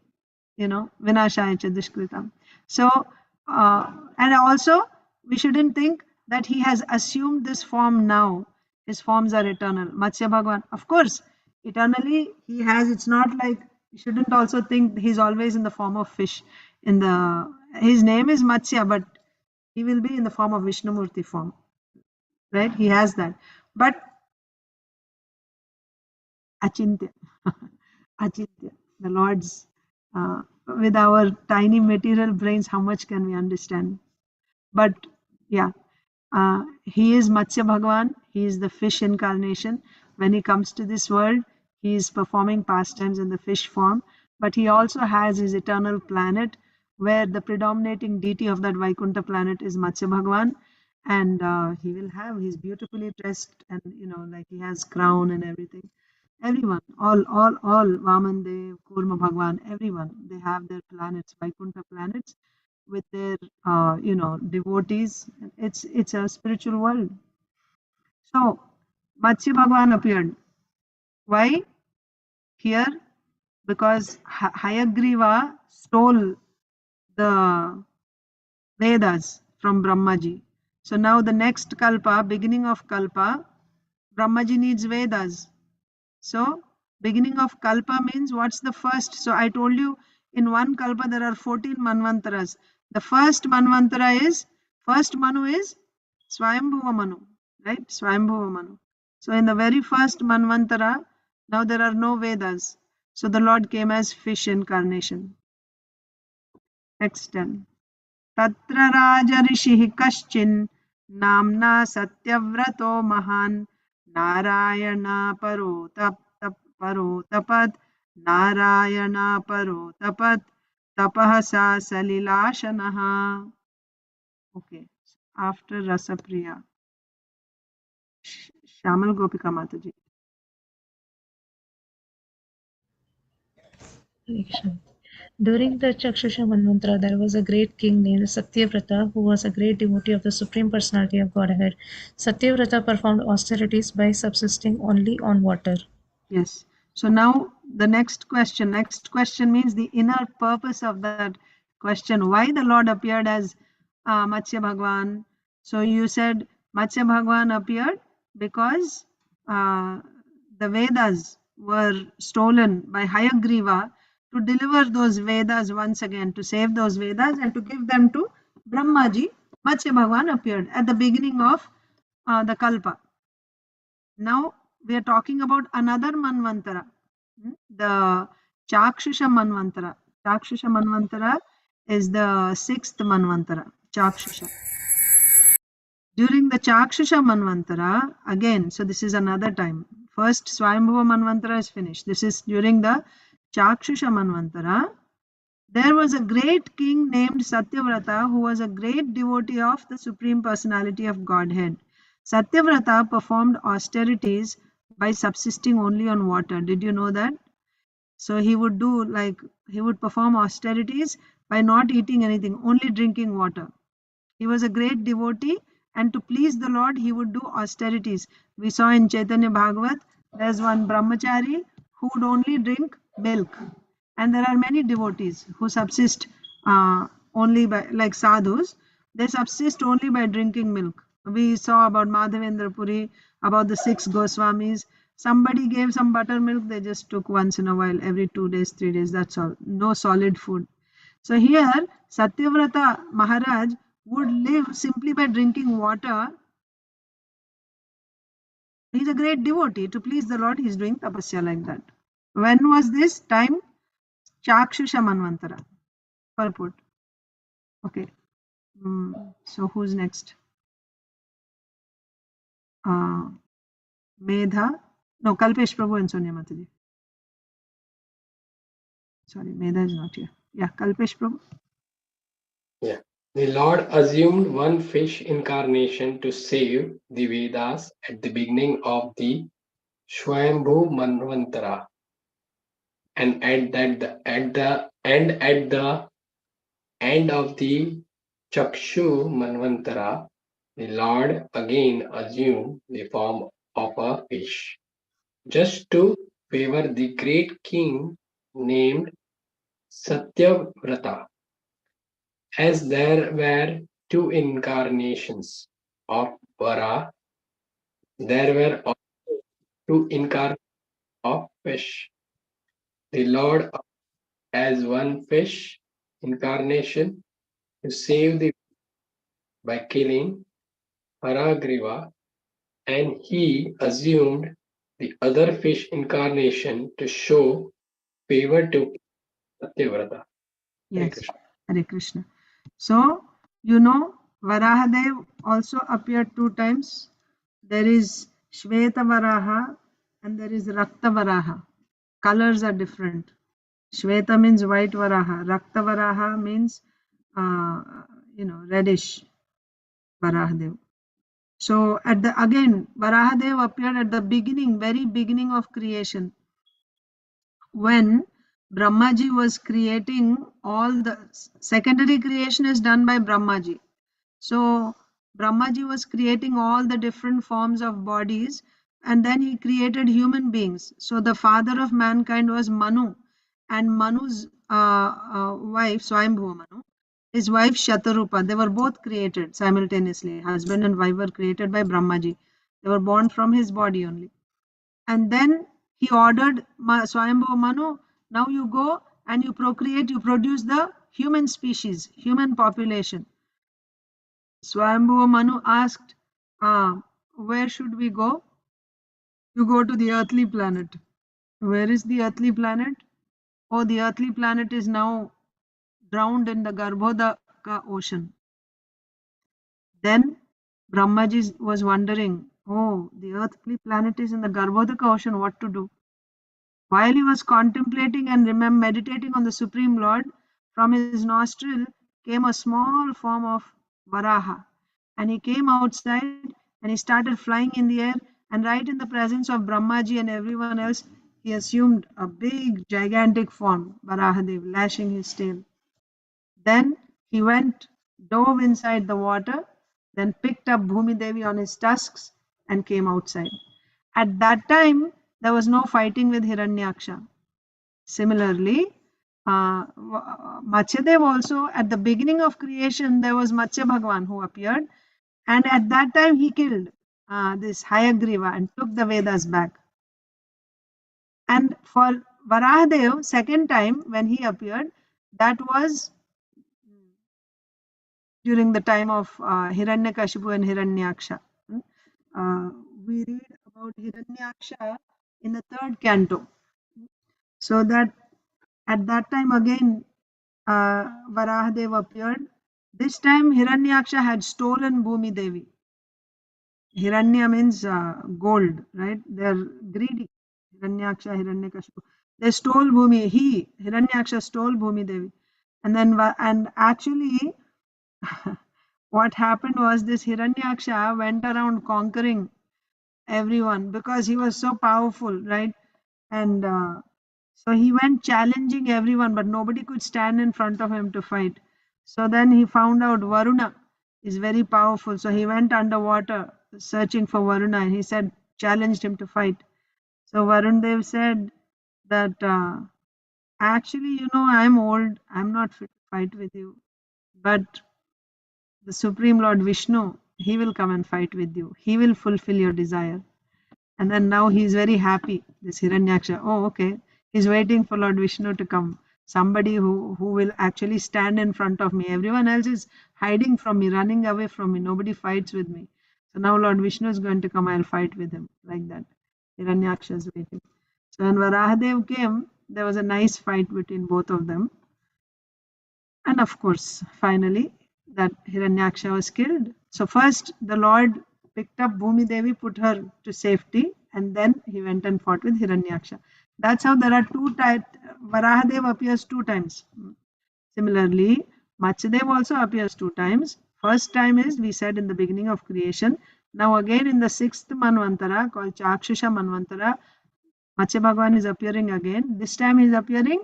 Speaker 1: Vinashaya cha Dushkritam. So, and also, we shouldn't think that he has assumed this form now. His forms are eternal. Matsya Bhagwan, of course, eternally he has. It's not like you shouldn't also think he's always in the form of fish. His name is Matsya, but he will be in the form of Vishnumurti form, right? He has that, but Achintya, Achintya, the Lord's. With our tiny material brains, how much can we understand? But yeah, he is Matsya Bhagavan. He is the fish incarnation. When he comes to this world, he is performing pastimes in the fish form. But he also has his eternal planet, where the predominating deity of that Vaikuntha planet is Matsya Bhagavan. And he's beautifully dressed, and like he has crown and everything. Everyone, all Vaman Dev, Kurma Bhagwan, everyone, they have their planets, Vaikuntha planets, with their devotees. It's a spiritual world. So Matsya Bhagwan appeared. Why here? Because Hayagriva stole the Vedas from Brahmaji. So now the next Kalpa, beginning of Kalpa, Brahmaji needs Vedas. So beginning of Kalpa means what's the first? So I told you in one Kalpa there are 14 Manvantaras. The first Manvantara is, first Manu is Swayambhuva Manu, right? Swayambhuva Manu. So in the very first Manvantara, now there are no Vedas. So the Lord came as fish incarnation. Next 10. Tatra Raja Rishihi Kaschin Namna Satyavrato Mahan Narayana Paro Tapat Narayana Paro Tapat Tapahasa Salilashanaha. Okay, after Rasapriya. Shamal Gopika Mataji.
Speaker 4: During the Chakshusha Manvantara, there was a great king named Satyavrata who was a great devotee of the Supreme Personality of Godhead. Satyavrata performed austerities by subsisting only on water.
Speaker 1: Yes. So now the next question. Next question means the inner purpose of that question. Why the Lord appeared as Matsya Bhagwan? So you said Matsya Bhagwan appeared because the Vedas were stolen by Hayagriva to deliver those Vedas once again, to save those Vedas and to give them to Brahmaji. Matsya Bhagwan appeared at the beginning of the Kalpa. Now we are talking about another Manvantara, the Chakshusha Manvantara. Chakshusha Manvantara is the 6th Manvantara, Chakshusha. During the Chakshusha Manvantara, again, so this is another time. First Swayambhuva Manvantara is finished. This is during the Chakshusha Manvantara. There was a great king named Satyavrata who was a great devotee of the Supreme Personality of Godhead. Satyavrata performed austerities by subsisting only on water. Did you know that? So he would perform austerities by not eating anything, only drinking water. He was a great devotee, and to please the Lord, he would do austerities. We saw in Chaitanya Bhagavat, there's one brahmachari who would only drink milk. And there are many devotees who subsist only by, like sadhus, they subsist only by drinking milk. We saw about Madhavendra Puri, about the 6 Goswamis. Somebody gave some buttermilk, they just took once in a while, every 2 days, 3 days, that's all. No solid food. So here, Satyavrata Maharaj would live simply by drinking water. He's a great devotee. To please the Lord, he's doing tapasya like that. When was this time? Chakshusha Manvantara. Purport. Okay. So who's next? Medha. No, Kalpesh Prabhu and Sonia Mataji. Sorry, Medha is not here. Yeah, Kalpesh Prabhu.
Speaker 5: Yeah. The Lord assumed one fish incarnation to save the Vedas at the beginning of the Swayambhu Manvantara, and at the end of the Chakshu Manvantara, the Lord again assumed the form of a fish, just to favor the great king named Satyavrata. As there were 2 incarnations of Vara, there were also 2 incarnations of fish. The Lord as one fish incarnation to save the by killing Haragriva, and he assumed the other fish incarnation to show favor to Satyavrata. Hare
Speaker 1: Yes,
Speaker 5: Krishna.
Speaker 1: Hare Krishna. So, you know, Varahadev also appeared 2 times. There is Shveta Varaha and there is Rakta Varaha. Colors are different. Shveta means white Varaha. Rakta Varaha means, reddish Varahadev. So, again, Varahadev appeared at the beginning, very beginning of creation, when Brahmaji was creating all the secondary creation is done by Brahmaji. So Brahmaji was creating all the different forms of bodies, and then he created human beings. So the father of mankind was Manu, and Manu's wife, Swayambhuva Manu, his wife Shatarupa, they were both created simultaneously. Husband and wife were created by Brahmaji. They were born from his body only. And then he ordered Swayambhuva Manu, now you go and you procreate, you produce the human species, human population. Swayambhuva Manu asked, where should we go? You go to the earthly planet. Where is the earthly planet? Oh, the earthly planet is now drowned in the Garbhodaka ocean. Then Brahmaji was wondering, oh, the earthly planet is in the Garbhodaka ocean, what to do? While he was contemplating and meditating on the Supreme Lord, from his nostril came a small form of Varaha. And he came outside and he started flying in the air. And right in the presence of Brahmaji and everyone else, he assumed a big, gigantic form, Varahadev, lashing his tail. Then he dove inside the water, then picked up Bhumi Devi on his tusks and came outside. At that time, there was no fighting with Hiranyaksha. Similarly, Matsyadev also, at the beginning of creation, there was Matsya Bhagwan who appeared, and at that time he killed this Hayagriva and took the Vedas back. And for Varahadev, second time when he appeared, that was during the time of Hiranyakashipu and Hiranyaksha. We read about Hiranyaksha in the 3rd canto. So that at that time again Varahadev appeared. This time Hiranyaksha had stolen Bhumi Devi. Hiranya means gold, right? They are greedy. Hiranyaksha, Hiranyakashipu. They stole Bhumi. Hiranyaksha stole Bhumi Devi. And actually what happened was this Hiranyaksha went around conquering everyone because he was so powerful, right? And so he went challenging everyone, but nobody could stand in front of him to fight. So then he found out Varuna is very powerful. So he went underwater searching for Varuna and he challenged him to fight. So Varun Dev said that actually, I'm old, I'm not fit to fight with you. But the Supreme Lord Vishnu, he will come and fight with you. He will fulfill your desire. And then now he is very happy, this Hiranyaksha. Oh, okay. He's waiting for Lord Vishnu to come. Somebody who will actually stand in front of me. Everyone else is hiding from me, running away from me. Nobody fights with me. So now Lord Vishnu is going to come. I'll fight with him. Like that. Hiranyaksha is waiting. So when Varahadev came, there was a nice fight between both of them. And of course, finally, that Hiranyaksha was killed. So first, the Lord picked up Bhumi Devi, put her to safety, and then he went and fought with Hiranyaksha. That's how there are two types. Varahadev appears 2 times. Similarly, Matsyadev also appears 2 times. First time is, we said, in the beginning of creation. Now again in the 6th Manvantara, called Chakshusha Manvantara, Matsya Bhagavan is appearing again. This time he is appearing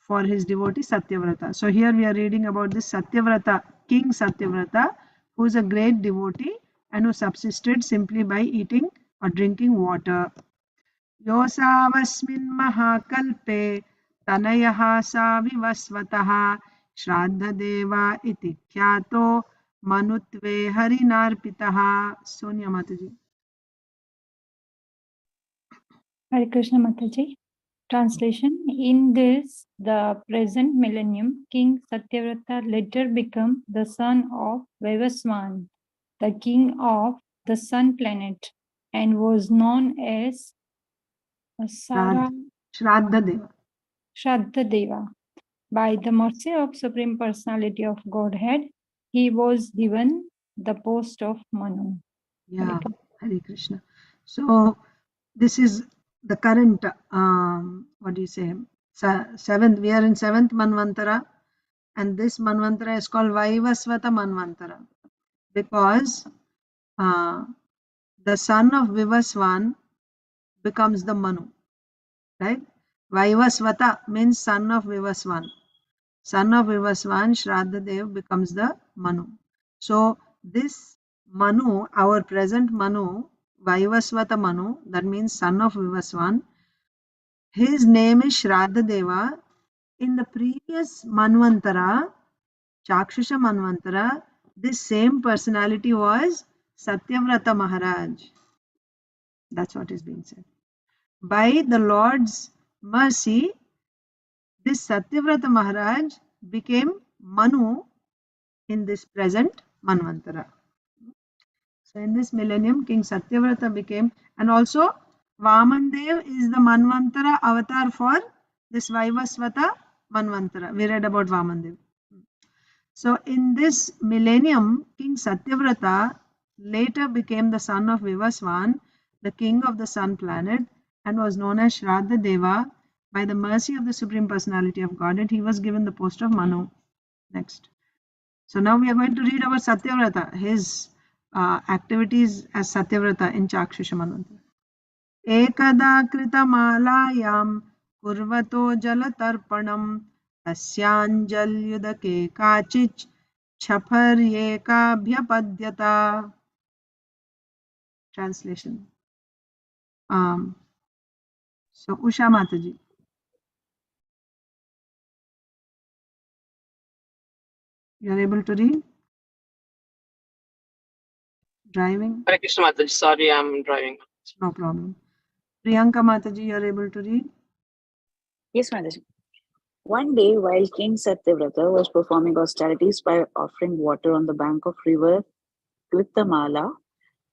Speaker 1: for his devotee Satyavrata. So here we are reading about this Satyavrata, King Satyavrata, who is a great devotee and who subsisted simply by eating or drinking water. Yosavasmin Mahakalpe Tanayaha Savivasvataha Shraddha iti Khyato Manutve Harinarpitaha. Sonia Mataji.
Speaker 6: Hare Krishna Mataji. Translation. In this, the present millennium, King Satyavrata later became the son of Vaivasvan, the king of the sun planet, and was known as
Speaker 1: Shraddha
Speaker 6: Deva. By the mercy of Supreme Personality of Godhead, he was given the post of Manu.
Speaker 1: Yeah, Hare Krishna. So this is the current, what do you say, 7th, we are in 7th Manvantara, and this Manvantara is called Vaivasvata Manvantara, because the son of Vivasvan becomes the Manu, right? Vaivasvata means son of Vivasvan. Son of Vivasvan, Shraddha Dev becomes the Manu. So this Manu, our present Manu, Vaivasvata Manu, that means son of Vivasvan, his name is Shraddha Deva. In the previous Manvantara, Chakshusha Manvantara, this same personality was Satyavrata Maharaj. That's what is being said. By the Lord's mercy, this Satyavrata Maharaj became Manu in this present Manvantara. So in this millennium, King Satyavrata became, and also Vamandev is the Manvantara avatar for this Vaivasvata Manvantara. We read about Vamandev. So in this millennium, King Satyavrata later became the son of Vivasvan, the king of the sun planet, and was known as Shraddha Deva. By the mercy of the Supreme Personality of Godhead, he was given the post of Manu. Next. So now we are going to read about Satyavrata, his activities as Satyavrata in Chakshusha Manvantara. Ekada Kritamalayam Kurvato Jalatarpanam Tasyanjalyudake Kachich Chaparyekabhyapadyata. Translation. So Usha Mataji. You are able to read? Driving?
Speaker 12: Hare Krishna Mataji, sorry, I'm driving.
Speaker 1: No problem. Priyanka Mataji, you are able to read?
Speaker 8: Yes, Mataji. One day, while King Satyavrata was performing austerities by offering water on the bank of river Kritamala,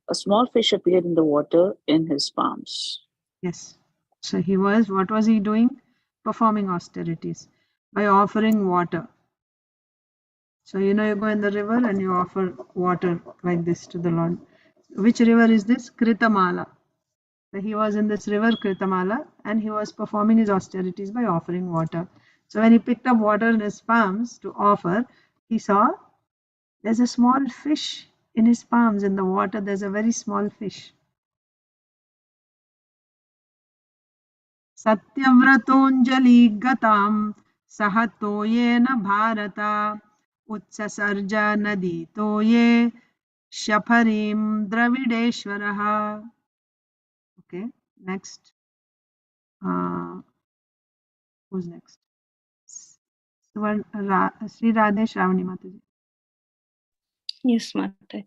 Speaker 8: a small fish appeared in the water in his palms.
Speaker 1: Yes. So he was, what was he doing? Performing austerities by offering water. So you know, you go in the river and you offer water like this to the Lord. Which river is this? Kritamala. So he was in this river Kritamala and he was performing his austerities by offering water. So when he picked up water in his palms to offer, he saw there's a small fish in his palms. In the water, there's a very small fish. Satyavratonjali gatam sahatoyena bharata utsasarja nadi toye shaparim dravideshwaraha. Okay, next. Who's next? Sri Radhe Shravani Mataji.
Speaker 9: Yes, Mataji.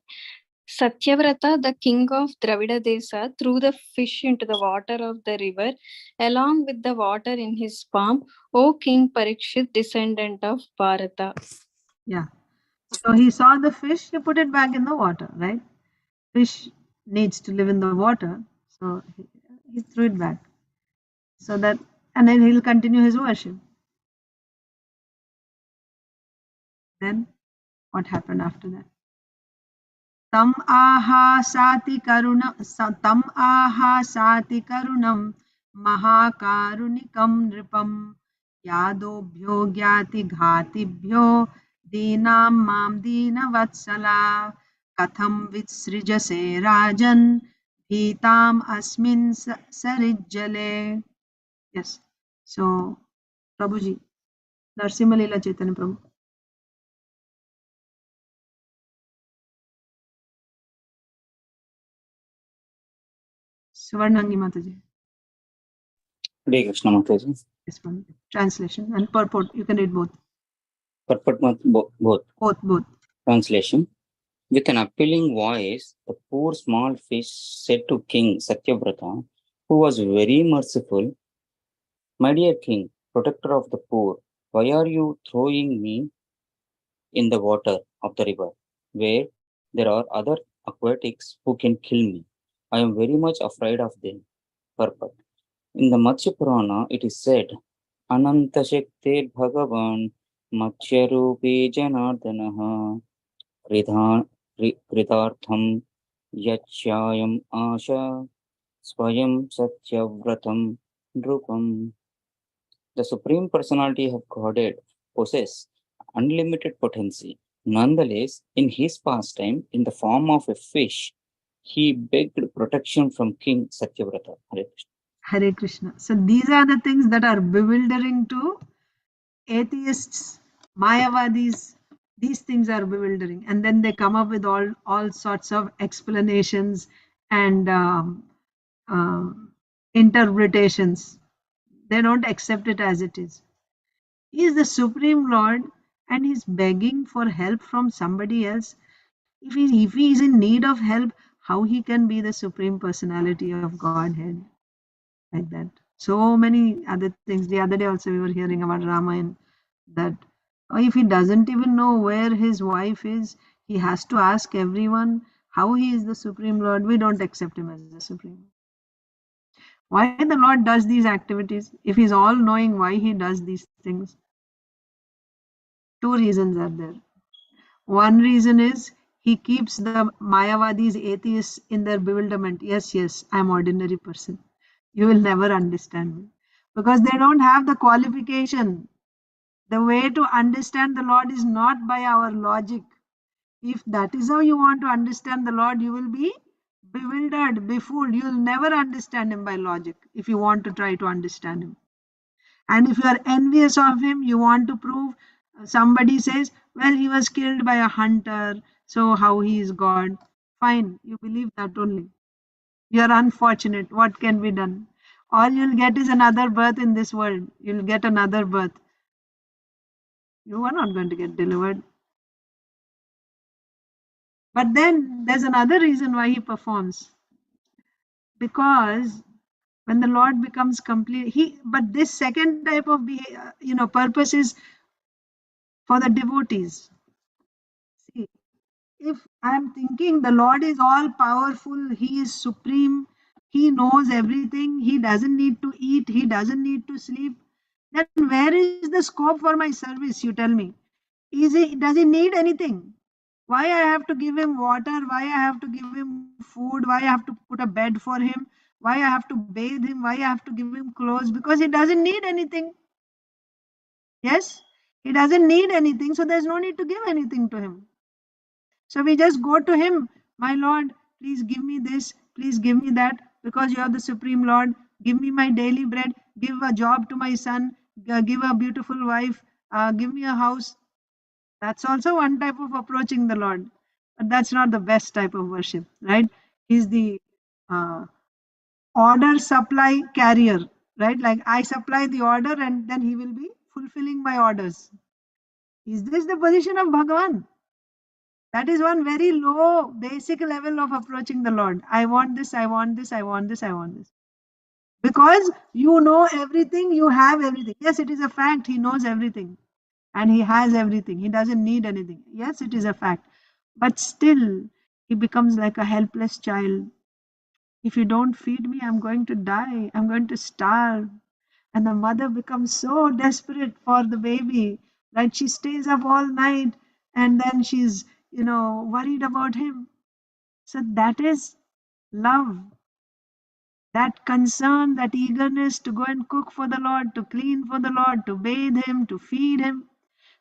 Speaker 9: Satyavrata, the king of Dravida Desa, threw the fish into the water of the river along with the water in his palm. O King Parikshit, descendant of Bharata.
Speaker 1: Yeah. So he saw the fish, he put it back in the water, right? Fish needs to live in the water, so he threw it back. So that, and then he'll continue his worship. Then what happened after that? Tam aha sati karunam mahakarunikam nripam yadobhyo gyati ghatibhyo dinam mam dina vatsala katham vitsrijase rajan bhitam asmin sarijjale. Yes. So, Prabhuji, Narsimha Chaitanya Prabhu. Swarnangi Mataji.
Speaker 10: Hare Krishna Mataji.
Speaker 1: This one. Translation and purport. You can read both.
Speaker 10: Purport both.
Speaker 1: Both.
Speaker 10: Translation. With an appealing voice, the poor small fish said to King Satyavrata, who was very merciful, "My dear king, protector of the poor, why are you throwing me in the water of the river, where there are other aquatics who can kill me? I am very much afraid of them." Purport. In the Matsya Purana, it is said, Ananta Shaktir Bhagavan Matsyarupi Janardanaha Kritartham Yachyayam Asha Swayam Satyavratam Drupam. The Supreme Personality of Godhead possesses unlimited potency. Nonetheless, in his pastime, in the form of a fish, he begged protection from King Satyavrata.
Speaker 1: Hare Krishna. So these are the things that are bewildering to atheists, Mayavadis. These things are bewildering, and then they come up with all sorts of explanations and interpretations. They don't accept it as it is. He is the Supreme Lord, and he's begging for help from somebody else. If he is in need of help, how he can be the Supreme Personality of Godhead? Like that. So many other things. The other day also we were hearing about Ramayana, that if he doesn't even know where his wife is, he has to ask everyone how he is the Supreme Lord. We don't accept him as the Supreme. Why the Lord does these activities? If he's all knowing, why he does these things? Two reasons are there. One reason is he keeps the Mayavadis, atheists, in their bewilderment. Yes, I'm ordinary person. You will never understand me. Because they don't have the qualification. The way to understand the Lord is not by our logic. If that is how you want to understand the Lord, you will be bewildered, befooled. You will never understand him by logic if you want to try to understand him. And if you are envious of him, you want to prove, somebody says, well, he was killed by a hunter, so how he is God. Fine, you believe that only. You are unfortunate. What can be done? All you'll get is another birth in this world. You'll get another birth. You are not going to get delivered. But then there's another reason why he performs. Because when the Lord becomes complete, but this second type of purpose is for the devotees. See, if I'm thinking the Lord is all powerful, he is supreme, he knows everything, he doesn't need to eat, he doesn't need to sleep, then where is the scope for my service, you tell me? Does he need anything? Why I have to give him water? Why I have to give him food? Why I have to put a bed for him? Why I have to bathe him? Why I have to give him clothes? Because he doesn't need anything. Yes? He doesn't need anything, so there's no need to give anything to him. So we just go to him, my Lord, please give me this, please give me that, because you are the Supreme Lord. Give me my daily bread, give a job to my son, give a beautiful wife, give me a house. That's also one type of approaching the Lord. But that's not the best type of worship, right? He's the order supply carrier, right? Like I supply the order and then he will be fulfilling my orders. Is this the position of Bhagavan? That is one very low, basic level of approaching the Lord. I want this, I want this, I want this, I want this. Because you know everything, you have everything. Yes, it is a fact, he knows everything. And he has everything. He doesn't need anything. Yes, it is a fact. But still, he becomes like a helpless child. If you don't feed me, I'm going to die. I'm going to starve. And the mother becomes so desperate for the baby, right? She stays up all night and then she's, worried about him. So that is love. That concern, that eagerness to go and cook for the Lord, to clean for the Lord, to bathe him, to feed him.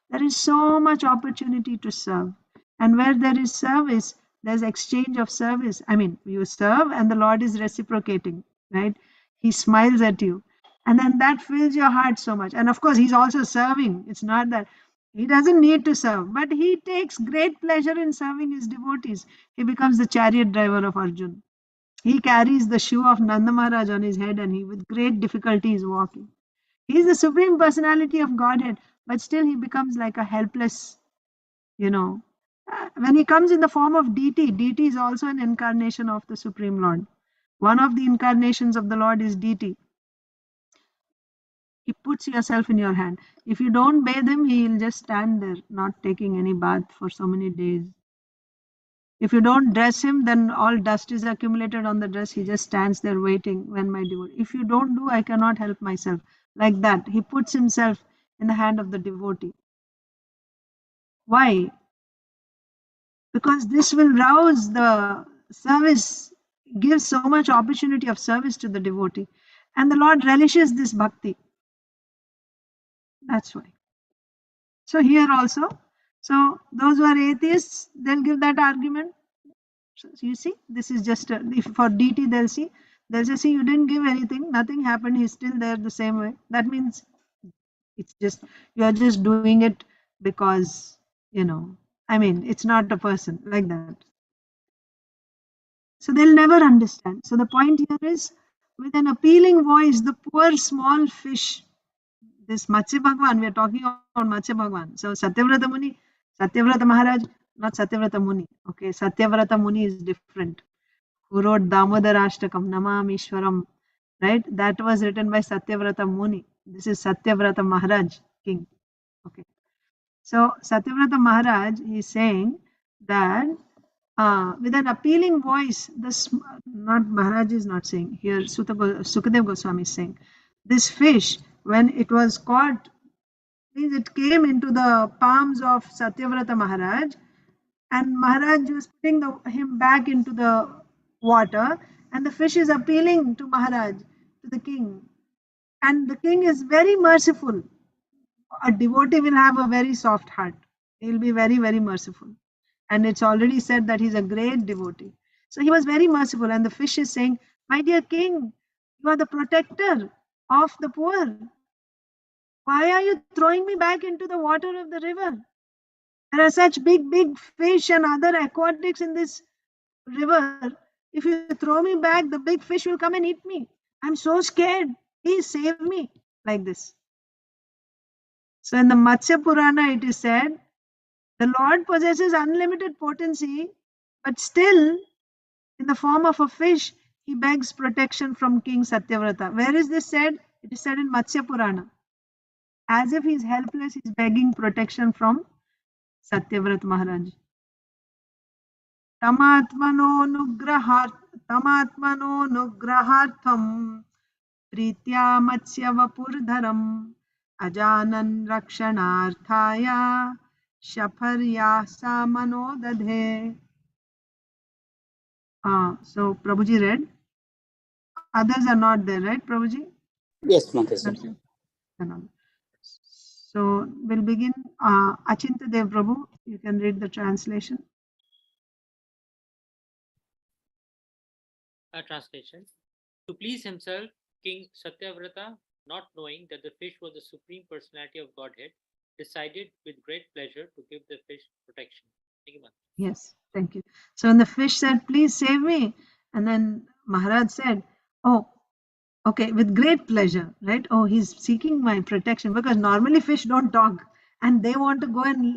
Speaker 1: There is so much opportunity to serve. And where there is service, there's exchange of service. I mean, you serve and the Lord is reciprocating, right? He smiles at you. And then that fills your heart so much. And of course, he's also serving. It's not that he doesn't need to serve, but he takes great pleasure in serving his devotees. He becomes the chariot driver of Arjun. He carries the shoe of Nanda Maharaj on his head and he with great difficulty is walking. He is the supreme personality of Godhead, but still he becomes like a helpless, when he comes in the form of deity, deity is also an incarnation of the Supreme Lord. One of the incarnations of the Lord is deity. He puts yourself in your hand. If you don't bathe him, he will just stand there, not taking any bath for so many days. If you don't dress him, then all dust is accumulated on the dress. He just stands there waiting when my devotee. If you don't do, I cannot help myself. Like that. He puts himself in the hand of the devotee. Why? Because this will rouse the service, gives so much opportunity of service to the devotee. And the Lord relishes this bhakti. That's why. So here also, so those who are atheists, they'll give that argument. So you see, this is just, if for deity they'll say, see, you didn't give anything, nothing happened, he's still there the same way. That means it's just, you're just doing it because, it's not a person like that. So they'll never understand. So the point here is, with an appealing voice, the poor small fish, this Matsya Bhagwan, we are talking about Matsya Bhagwan. So Satyavrata Muni, Satyavrata Maharaj, not Satyavrata Muni. Okay, Satyavrata Muni is different. Who wrote Damodarashtakam, Namamishwaram, right? That was written by Satyavrata Muni. This is Satyavrata Maharaj, king. Okay. So Satyavrata Maharaj is saying that with an appealing voice, not Maharaj is not saying here, Sukadev Goswami is saying, this fish, when it was caught, means it came into the palms of Satyavrata Maharaj, and Maharaj was putting him back into the water, and the fish is appealing to Maharaj, to the king, and the king is very merciful. A devotee will have a very soft heart. He will be very, very merciful. And it's already said that he's a great devotee. So he was very merciful. And the fish is saying, my dear king, you are the protector of the poor. Why are you throwing me back into the water of the river? There are such big, big fish and other aquatics in this river. If you throw me back, the big fish will come and eat me. I'm so scared. Please save me. Like this. So in the Matsya Purana, it is said, the Lord possesses unlimited potency, but still, in the form of a fish, he begs protection from King Satyavrata. Where is this said? It is said in Matsya Purana. As if he is helpless, he is begging protection from Satyavrata Maharaj. Tamatmano nugrahartham pritya matsya vapurdharam ajanan rakshanarthaya shaparya samano dadhe. So Prabhuji read. Others are not there, right, Prabhuji?
Speaker 10: Yes, Mataji.
Speaker 1: So we'll begin. Achinta Dev Prabhu, you can read the translation.
Speaker 3: A translation. To please himself, King Satyavrata, not knowing that the fish was the supreme personality of Godhead, decided with great pleasure to give the fish protection. Thank you, Mataji.
Speaker 1: Yes, thank you. So when the fish said, please save me, and then Maharaj said, oh, okay, with great pleasure, right? Oh, he's seeking my protection, because normally fish don't talk. and they want to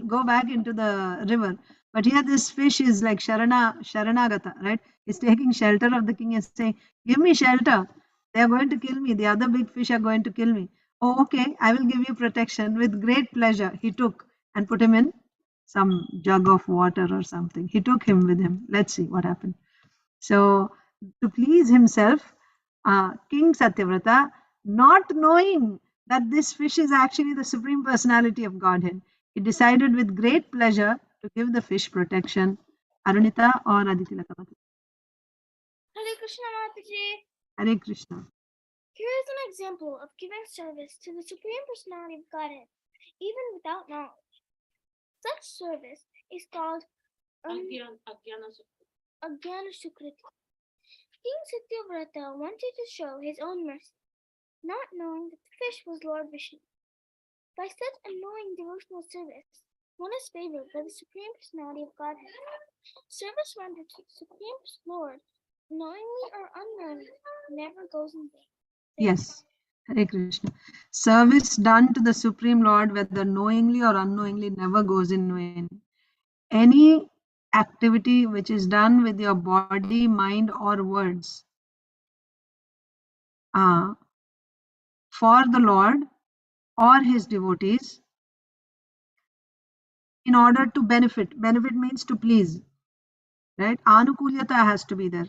Speaker 1: go back into the river. But here this fish is like Sharanagata, right? He's taking shelter of the king and saying, give me shelter. They are going to kill me. The other big fish are going to kill me. Oh, okay, I will give you protection. With great pleasure, he took and put him in some jug of water or something. He took him with him. Let's see what happened. So, to please himself, King Satyavrata, not knowing that this fish is actually the Supreme Personality of Godhead, he decided with great pleasure to give the fish protection. Arunita or Aditi Lakamati?
Speaker 13: Hare Krishna Mataji.
Speaker 1: Hare Krishna.
Speaker 13: Here is an example of giving service to the Supreme Personality of Godhead, even without knowledge. Such service is called Ajnana Sukriti. King Satyavrata wanted to show his own mercy, not knowing that the fish was Lord Vishnu. By such annoying devotional service, one is favored by the Supreme Personality of Godhead. Service rendered to the Supreme Lord, knowingly or unknowingly, never goes in vain.
Speaker 1: Yes. Hare Krishna. Service done to the Supreme Lord, whether knowingly or unknowingly, never goes in vain. Any activity which is done with your body, mind, or words for the Lord or his devotees in order to benefit. Benefit means to please, right? Anukulyata has to be there.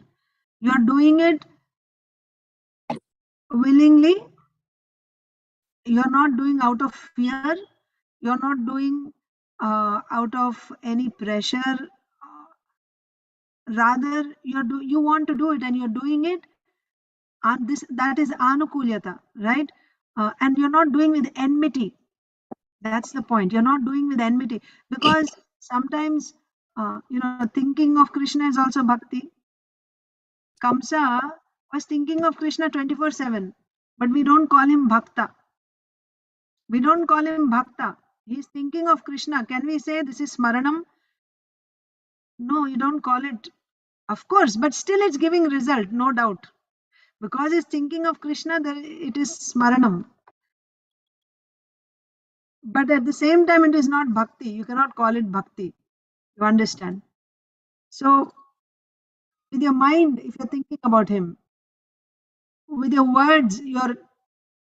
Speaker 1: You are doing it willingly. You are not doing out of fear. You are not doing out of any pressure. Rather, you want to do it and you're doing it. And that is anukulyata, right? And you're not doing with enmity. That's the point. You're not doing with enmity, because sometimes thinking of Krishna is also bhakti. Kamsa was thinking of Krishna 24/7, but we don't call him bhakta. We don't call him bhakta. He's thinking of Krishna. Can we say this is smaranam? No, you don't call it. Of course, but still it's giving result, no doubt. Because he's thinking of Krishna, it is smaranam. But at the same time, it is not bhakti. You cannot call it bhakti. You understand? So, with your mind, if you're thinking about him, with your words, you're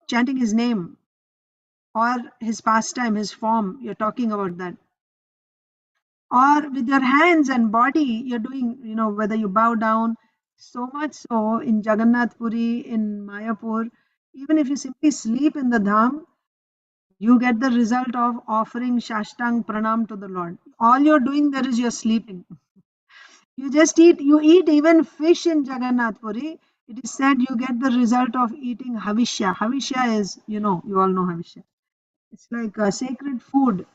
Speaker 1: chanting his name or his pastime, his form, you're talking about that. Or with your hands and body, you're doing, whether you bow down, so much so in Jagannath Puri, in Mayapur, even if you simply sleep in the dham, you get the result of offering Shashtang Pranam to the Lord. All you're doing there is you're sleeping. You eat even fish in Jagannath Puri. It is said you get the result of eating Havishya. Havishya is, you all know Havishya. It's like a sacred food,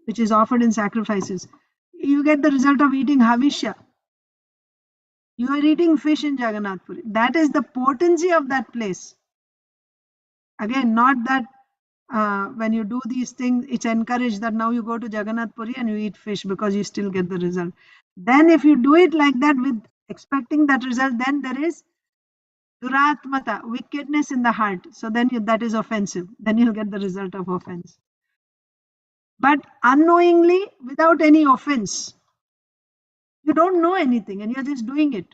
Speaker 1: which is offered in sacrifices. You get the result of eating Havishya. You are eating fish in Jagannath Puri. That is the potency of that place. Again, not that when you do these things, it's encouraged that now you go to Jagannath Puri and you eat fish because you still get the result. Then if you do it like that with expecting that result, then there is duratmata, wickedness in the heart. So then that is offensive. Then you'll get the result of offense. But unknowingly, without any offense, you don't know anything and you're just doing it.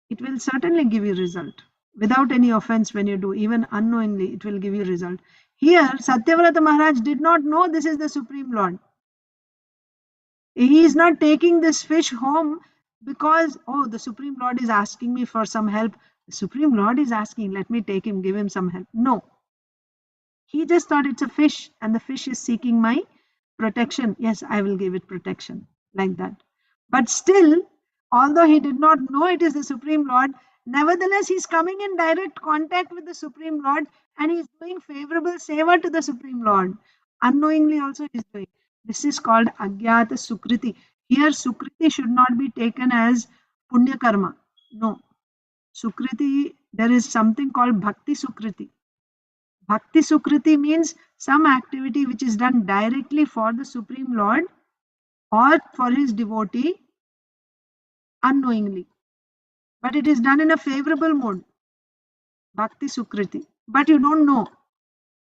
Speaker 1: It will certainly give you result. Without any offense, when you do, even unknowingly, it will give you result. Here, Satyavrata Maharaj did not know this is the Supreme Lord. He is not taking this fish home because, the Supreme Lord is asking me for some help. The Supreme Lord is asking, let me take him, give him some help. No. He just thought it's a fish and the fish is seeking my protection. Yes, I will give it protection, like that. But still, although he did not know it is the Supreme Lord, nevertheless, he's coming in direct contact with the Supreme Lord and he's doing favorable seva to the Supreme Lord. Unknowingly also he's doing. This is called Agyata Sukriti. Here, Sukriti should not be taken as Punya Karma. No. Sukriti, there is something called Bhakti Sukriti. Bhakti Sukriti means some activity which is done directly for the Supreme Lord or for his devotee unknowingly. But it is done in a favorable mode. Bhakti Sukriti. But you don't know.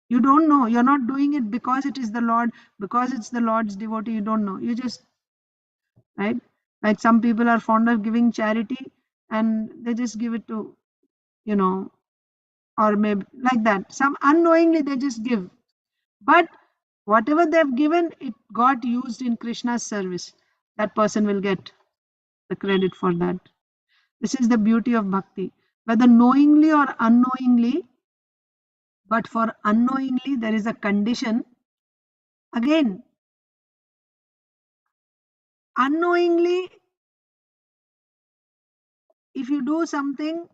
Speaker 1: You don't know. You're not doing it because it is the Lord, because it's the Lord's devotee. You don't know. You just, right? Like some people are fond of giving charity and they just give it to, or maybe like that. Some unknowingly they just give. But whatever they've given, it got used in Krishna's service. That person will get the credit for that. This is the beauty of bhakti. Whether knowingly or unknowingly, but for unknowingly, there is a condition. Again, unknowingly, if you do something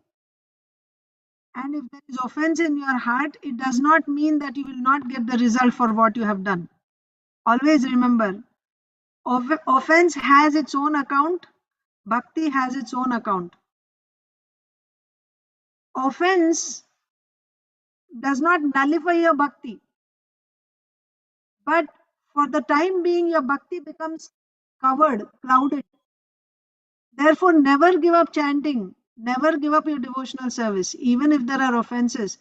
Speaker 1: and if there is offense in your heart, it does not mean that you will not get the result for what you have done. Always remember, offense has its own account, bhakti has its own account. Offense does not nullify your bhakti, but for the time being, your bhakti becomes covered, clouded. Therefore, never give up chanting, never give up your devotional service. Even if there are offenses,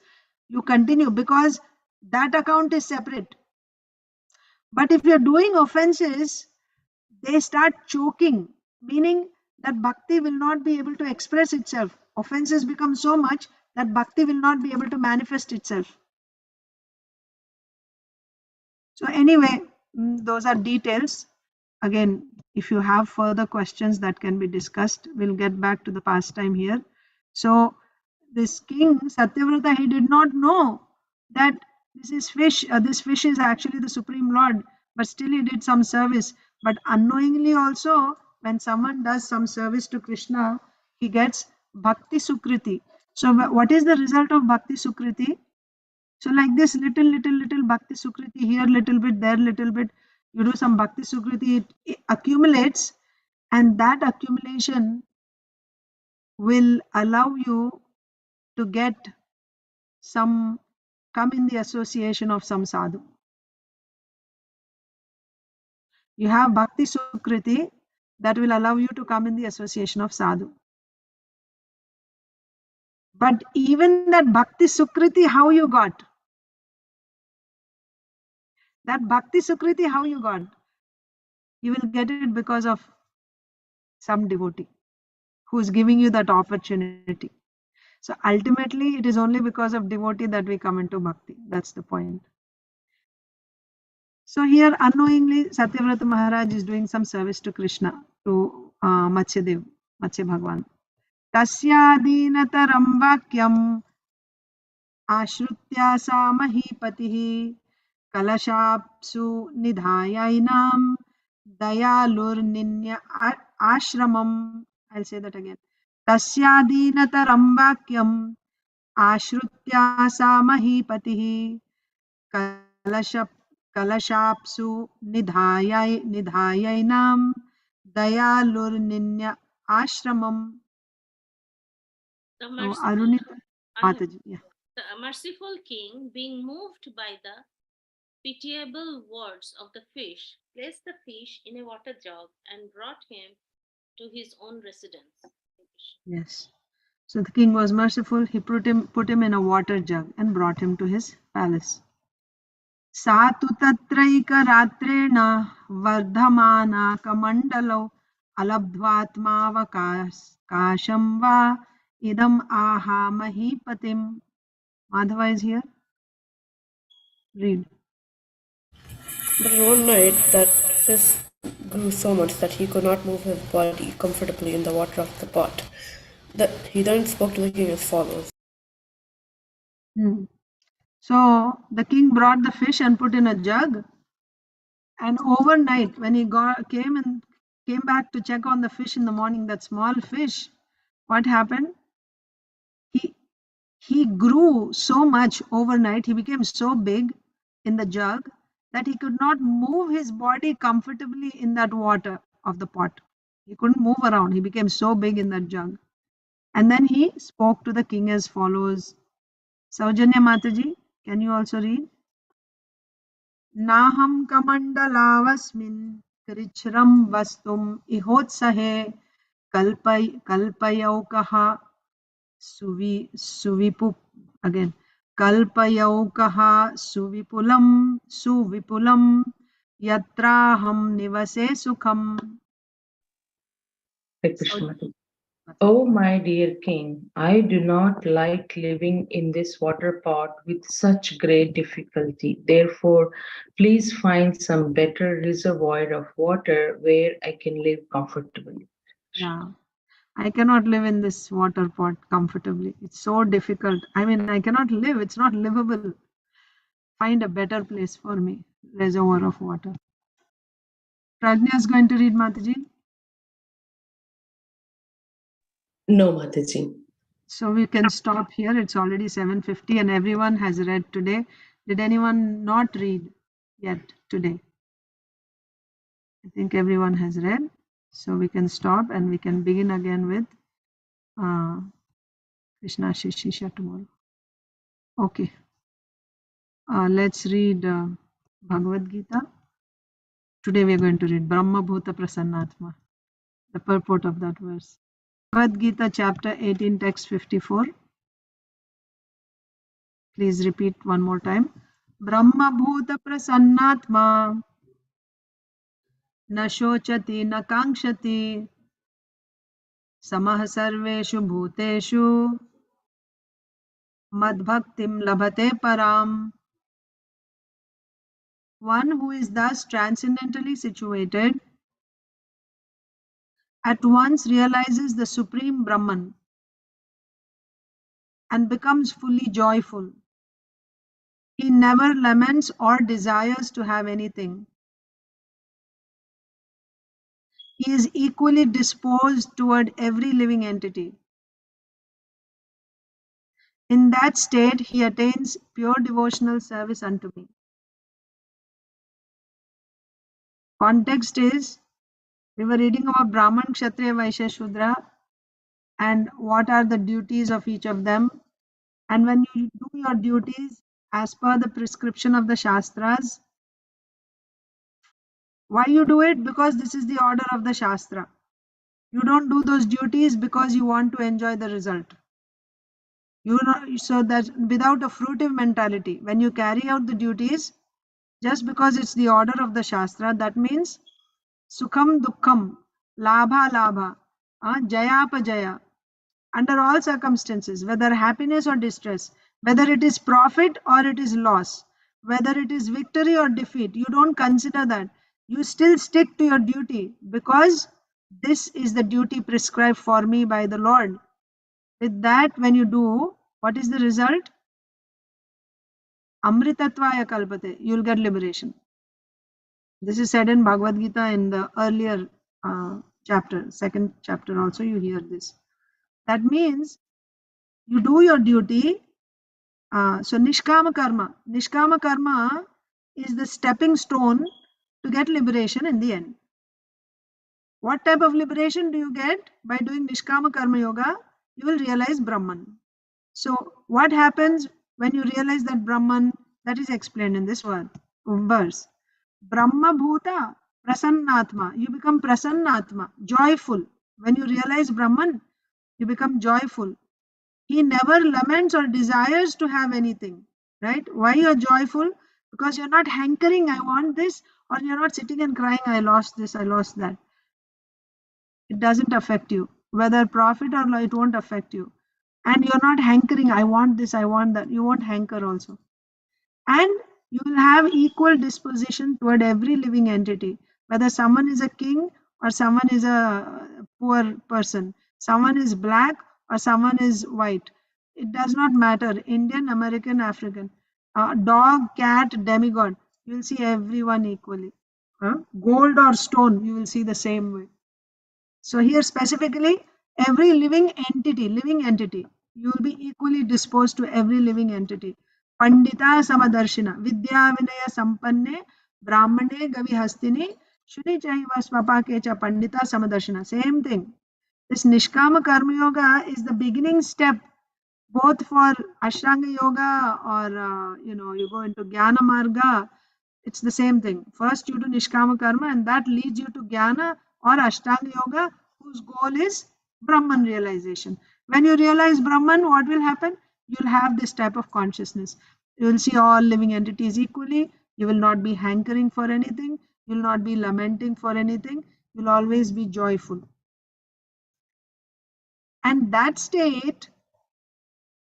Speaker 1: you continue because that account is separate. But if you're doing offenses, they start choking, meaning that bhakti will not be able to express itself. Offenses become so much that bhakti will not be able to manifest itself. So anyway, those are details. Again, if you have further questions that can be discussed, we'll get back to the pastime here. So this king Satyavrata, he did not know that this fish is actually the Supreme Lord, but still he did some service. But unknowingly also, when someone does some service to Krishna, he gets Bhakti Sukriti. So what is the result of Bhakti Sukriti? So like this little Bhakti Sukriti here, little bit, there, little bit, you do some Bhakti Sukriti, it accumulates, and that accumulation will allow you to come in the association of some sadhu. You have Bhakti Sukriti that will allow you to come in the association of sadhu. But even that Bhakti Sukriti, how you got? That Bhakti Sukriti, how you got? You will get it because of some devotee who is giving you that opportunity. So ultimately, it is only because of devotee that we come into bhakti. That's the point. So here, unknowingly, Satyavrata Maharaj is doing some service to Krishna, to Matsya Bhagwan. Tasyadinataram vakyam ashrutya sa mahipatihi kalashapsu nidhayainam dayalurninya ashramam. I'll say that again. Tasyadinataram vakyam आश्रुत्या सा महीपतिः कलशाप्सु निधायैनां दयालुर्निन्य आश्रमम्. Arunita Mataji, yeah.
Speaker 2: The merciful king, being moved by the pitiable words of the fish, placed the fish in a water jug and brought him to his own residence.
Speaker 1: Yes. So the king was merciful. He put him in a water jug and brought him to his palace. सा तु तत्रैकरात्रेण वर्धमाना कमण्डलौ अलब्ध्वात्मावकाशं वा idam aha mahipatim. Madhava is here. Read.
Speaker 14: But one night that fish grew so much that he could not move his body comfortably in the water of the pot. That he then spoke to the king as follows.
Speaker 1: So the king brought the fish and put in a jug. And overnight, when he came back to check on the fish in the morning, that small fish, what happened? He grew so much overnight. He became so big in the jug that he could not move his body comfortably in that water of the pot. He couldn't move around. He became so big in that jug. And then he spoke to the king as follows. Saujanya Mataji, can you also read? Naham kamandalavasmin krichram vastum ihotsahe kalpayaukaha suvipu. Again. Kalpayaukaha suvipulam yatraham nivase sukham.
Speaker 15: Hare Krishna. Oh, my dear king, I do not like living in this water pot with such great difficulty. Therefore, please find some better reservoir of water where I can live comfortably.
Speaker 1: Yeah, I cannot live in this water pot comfortably. It's so difficult. I mean, I cannot live. It's not livable. Find a better place for me. Reservoir of water. Prajna is going to read, Mataji.
Speaker 14: No, Mataji.
Speaker 1: So we can stop here. It's already 7:50 and everyone has read today. Did anyone not read yet today? I think everyone has read. So we can stop and we can begin again with Krishna Shishisha tomorrow. Okay. Let's read Bhagavad Gita. Today we are going to read Brahma Bhuta Prasannatma, the purport of that verse. Bhagavad Gita chapter 18, text 54. Please repeat one more time. Brahma Bhuta Prasannatma न शोचति न काङ्क्षति समः सर्वेषु भूतेषु मद्भक्तिं लभते paraam. One who is thus transcendently situated at once realizes the Supreme Brahman and becomes fully joyful. He never laments or desires to have anything. He is equally disposed toward every living entity. In that state, he attains pure devotional service unto me. Context is, we were reading about Brahman, Kshatriya, Vaishya, Shudra, and what are the duties of each of them. And when you do your duties as per the prescription of the Shastras, why you do it? Because this is the order of the Shastra. You don't do those duties because you want to enjoy the result. You know, so that without a fruitive mentality, when you carry out the duties, just because it's the order of the Shastra, that means Sukham Dukkham, Labha Labha, Jaya Apajaya, under all circumstances, whether happiness or distress, whether it is profit or it is loss, whether it is victory or defeat, you don't consider that. You still stick to your duty because this is the duty prescribed for me by the Lord. With that, when you do, what is the result? Amritatvaya kalpate, you'll get liberation. This is said in Bhagavad Gita in the earlier chapter, second chapter also you hear this. That means you do your duty. So Nishkama Karma is the stepping stone to get liberation in the end. What type of liberation do you get by doing Nishkama Karma Yoga? You will realize Brahman. So what happens when you realize that Brahman? That is explained in this verse. Brahma Bhuta Prasannatma. You become Prasannatma, joyful. When you realize Brahman, you become joyful. He never laments or desires to have anything, right? Why you are joyful? Because you're not hankering, I want this, or you're not sitting and crying, I lost this, I lost that. It doesn't affect you. Whether profit or loss, it won't affect you. And you're not hankering, I want this, I want that. You won't hanker also. And you will have equal disposition toward every living entity. Whether someone is a king or someone is a poor person, someone is black or someone is white. It does not matter. Indian, American, African, dog, cat, demigod. You will see everyone equally. Gold or stone, you will see the same way. So here specifically, every living entity, you will be equally disposed to every living entity. Pandita Samadarshina, Vidya Vinaya Sampanne, Brahmane Gavihastini, Shuni Chaiva Swapakecha Pandita Samadarshina. Same thing. This Nishkama Karma Yoga is the beginning step both for Ashtanga Yoga or you go into Jnana Marga. It's the same thing. First you do Nishkama Karma and that leads you to Jnana or Ashtanga Yoga, whose goal is Brahman realization. When you realize Brahman, what will happen? you'll have this type of consciousness. You will see all living entities equally. You will not be hankering for anything. You will not be lamenting for anything. You'll always be joyful. And that state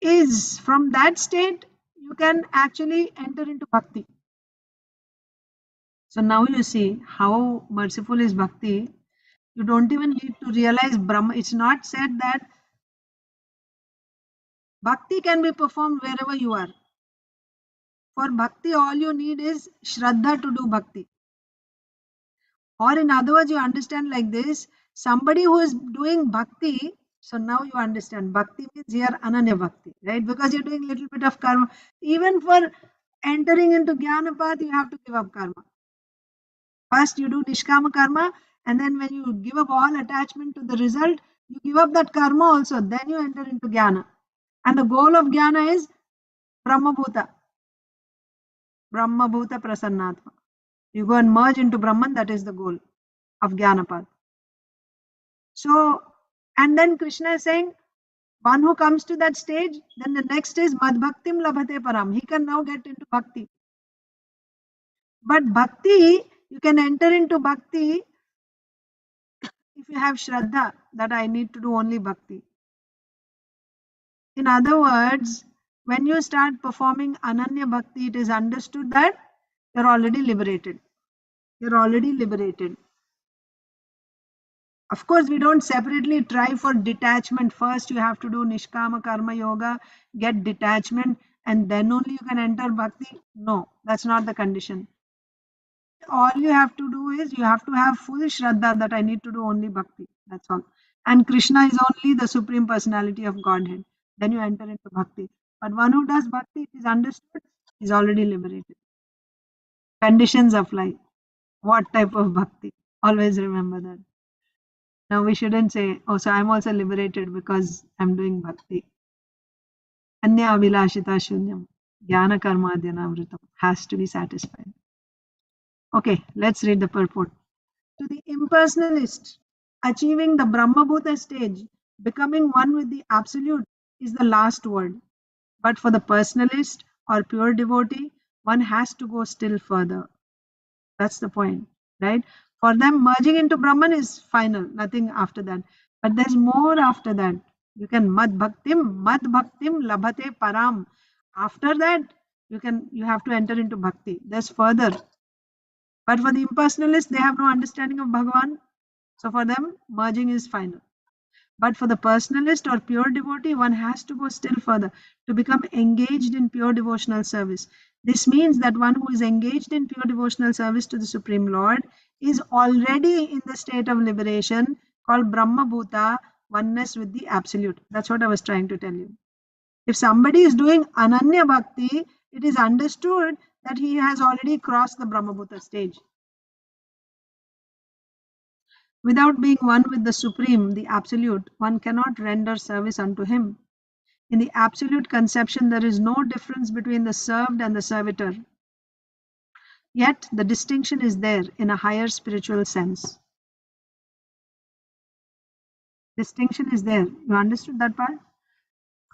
Speaker 1: is, from that state, you can actually enter into bhakti. So now you see how merciful is bhakti. You don't even need to realize Brahma. It's not said that bhakti can be performed wherever you are. For bhakti, all you need is Shraddha to do bhakti. Or in other words, you understand like this, somebody who is doing bhakti, so now you understand, bhakti means here ananya bhakti, right? Because you're doing a little bit of karma. Even for entering into jnana path, you have to give up karma. First you do nishkama karma, and then when you give up all attachment to the result, you give up that karma also, then you enter into jnana. And the goal of jnana is Brahma Bhuta Prasannatma. You go and merge into Brahman, that is the goal of jnana path. So, and then Krishna is saying, one who comes to that stage, then the next is Mad Bhaktim Labhate Param. He can now get into bhakti. But bhakti, you can enter into bhakti if you have Shraddha, that I need to do only bhakti. In other words, when you start performing Ananya Bhakti, it is understood that you're already liberated. You're already liberated. Of course, we don't separately try for detachment. First, you have to do Nishkama Karma Yoga, get detachment, and then only you can enter Bhakti. No, that's not the condition. All you have to do is you have to have full Shraddha that I need to do only Bhakti. That's all. And Krishna is only the Supreme Personality of Godhead. Then you enter into Bhakti. But one who does Bhakti, it is understood, is already liberated. Conditions apply. What type of Bhakti? Always remember that. Now we shouldn't say, oh, so I'm also liberated because I'm doing bhakti. Anya avilashita shunyam. Jnana karma adyanavritam. Has to be satisfied. Okay, let's read the purport. To the impersonalist, achieving the Brahmabhuta stage, becoming one with the Absolute is the last word. But for the personalist or pure devotee, one has to go still further. That's the point, right? For them, merging into Brahman is final, nothing after that. But there's more after that. You can mad bhaktim labhate param. After that, you have to enter into bhakti. There's further. But for the impersonalists, they have no understanding of Bhagavan. So for them, merging is final. But for the personalist or pure devotee, one has to go still further to become engaged in pure devotional service. This means that one who is engaged in pure devotional service to the Supreme Lord is already in the state of liberation called Brahma Bhuta, oneness with the Absolute. That's what I was trying to tell you. If somebody is doing Ananya Bhakti, it is understood that he has already crossed the Brahma Bhuta stage. Without being one with the Supreme, the Absolute, one cannot render service unto him. In the absolute conception, there is no difference between the served and the servitor. Yet, the distinction is there in a higher spiritual sense. Distinction is there. You understood that part?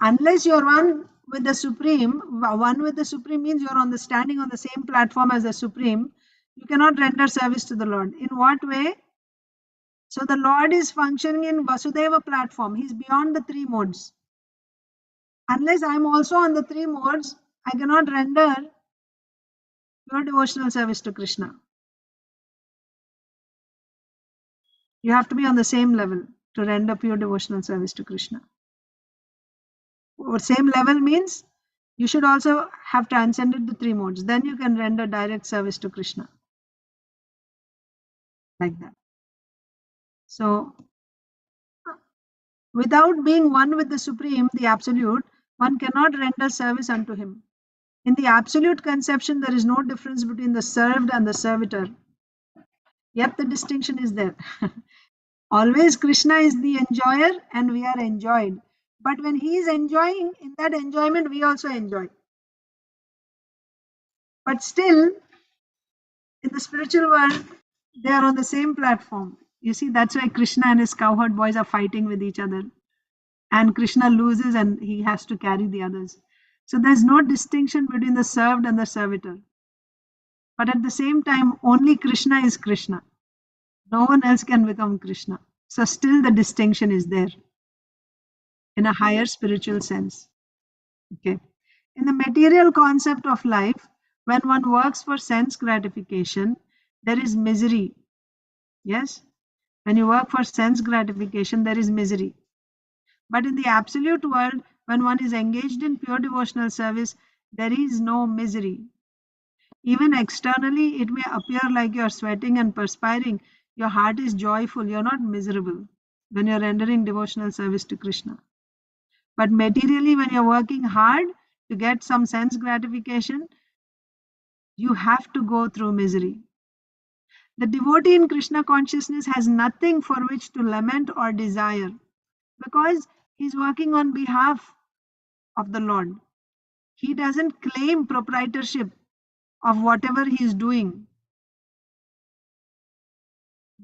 Speaker 1: Unless you're one with the Supreme, one with the Supreme means you're standing on the same platform as the Supreme. You cannot render service to the Lord. In what way? So the Lord is functioning in Vasudeva platform. He's beyond the three modes. Unless I'm also on the three modes, I cannot render pure devotional service to Krishna. You have to be on the same level to render pure devotional service to Krishna. Same level means you should also have transcended the three modes. Then you can render direct service to Krishna. Like that. So, without being one with the Supreme, the Absolute, one cannot render service unto him. In the absolute conception, there is no difference between the served and the servitor. Yet the distinction is there. Always Krishna is the enjoyer and we are enjoyed. But when he is enjoying, in that enjoyment, we also enjoy. But still, in the spiritual world, they are on the same platform. You see, that's why Krishna and his cowherd boys are fighting with each other. and Krishna loses and he has to carry the others. So there's no distinction between the served and the servitor. But at the same time, only Krishna is Krishna. No one else can become Krishna. So still the distinction is there in a higher spiritual sense. Okay. In the material concept of life, when one works for sense gratification, there is misery. Yes? When you work for sense gratification, there is misery. But in the absolute world, when one is engaged in pure devotional service, there is no misery. Even externally, it may appear like you're sweating and perspiring. Your heart is joyful. You're not miserable when you're rendering devotional service to Krishna. But materially, when you're working hard to get some sense gratification, you have to go through misery. The devotee in Krishna consciousness has nothing for which to lament or desire because he's working on behalf of the Lord. He doesn't claim proprietorship of whatever he is doing.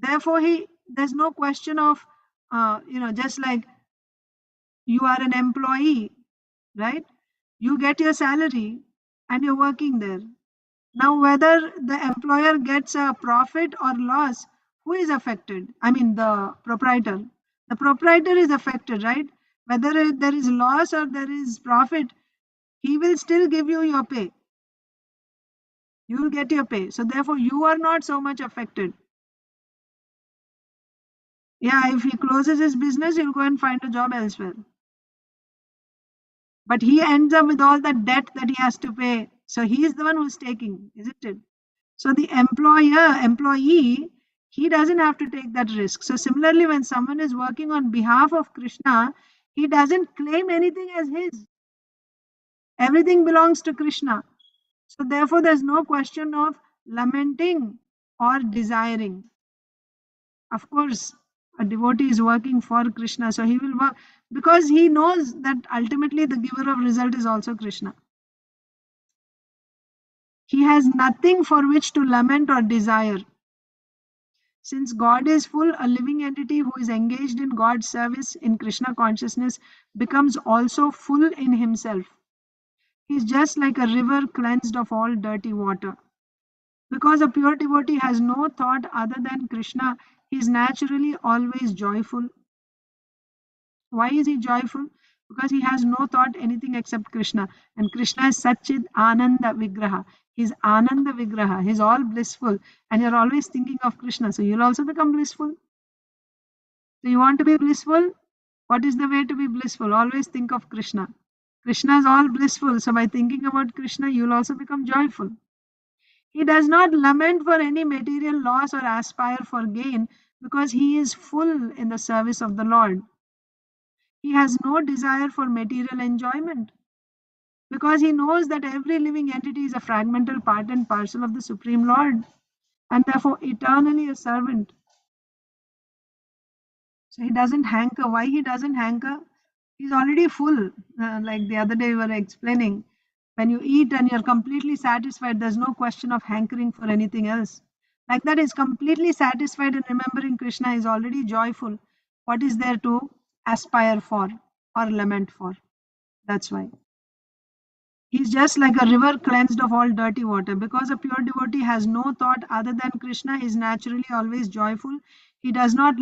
Speaker 1: Therefore, there's no question of, just like you are an employee, right? You get your salary and you're working there. Now, whether the employer gets a profit or loss, who is affected? I mean, the proprietor. The proprietor is affected, right? Whether there is loss or there is profit, he will still give you your pay. You will get your pay. So therefore, you are not so much affected. Yeah, if he closes his business, he'll go and find a job elsewhere. But he ends up with all the debt that he has to pay. So he is the one who's taking, isn't it? So the employee, he doesn't have to take that risk. So similarly, when someone is working on behalf of Krishna, he doesn't claim anything as his. Everything belongs to Krishna. So therefore, there's no question of lamenting or desiring. Of course, a devotee is working for Krishna, so he will work because he knows that ultimately the giver of result is also Krishna. He has nothing for which to lament or desire. Since God is full, a living entity who is engaged in God's service in Krishna consciousness becomes also full in himself. He is just like a river cleansed of all dirty water. Because a pure devotee has no thought other than Krishna, he is naturally always joyful. Why is he joyful? Because he has no thought anything except Krishna. And Krishna is Satchid Ananda Vigraha. He's Ananda Vigraha. He's all blissful. And you're always thinking of Krishna. So you'll also become blissful. So you want to be blissful? What is the way to be blissful? Always think of Krishna. Krishna is all blissful. So by thinking about Krishna, you'll also become joyful. He does not lament for any material loss or aspire for gain because he is full in the service of the Lord. He has no desire for material enjoyment because he knows that every living entity is a fragmental part and parcel of the Supreme Lord and therefore eternally a servant. So he doesn't hanker. Why he doesn't hanker? He's already full. Like the other day we were explaining, when you eat and you're completely satisfied, there's no question of hankering for anything else. Like that, he's completely satisfied and remembering Krishna is already joyful. What is there to aspire for or lament for? That's why. He's just like a river cleansed of all dirty water. Because a pure devotee has no thought other than Krishna, he is naturally always joyful. He does not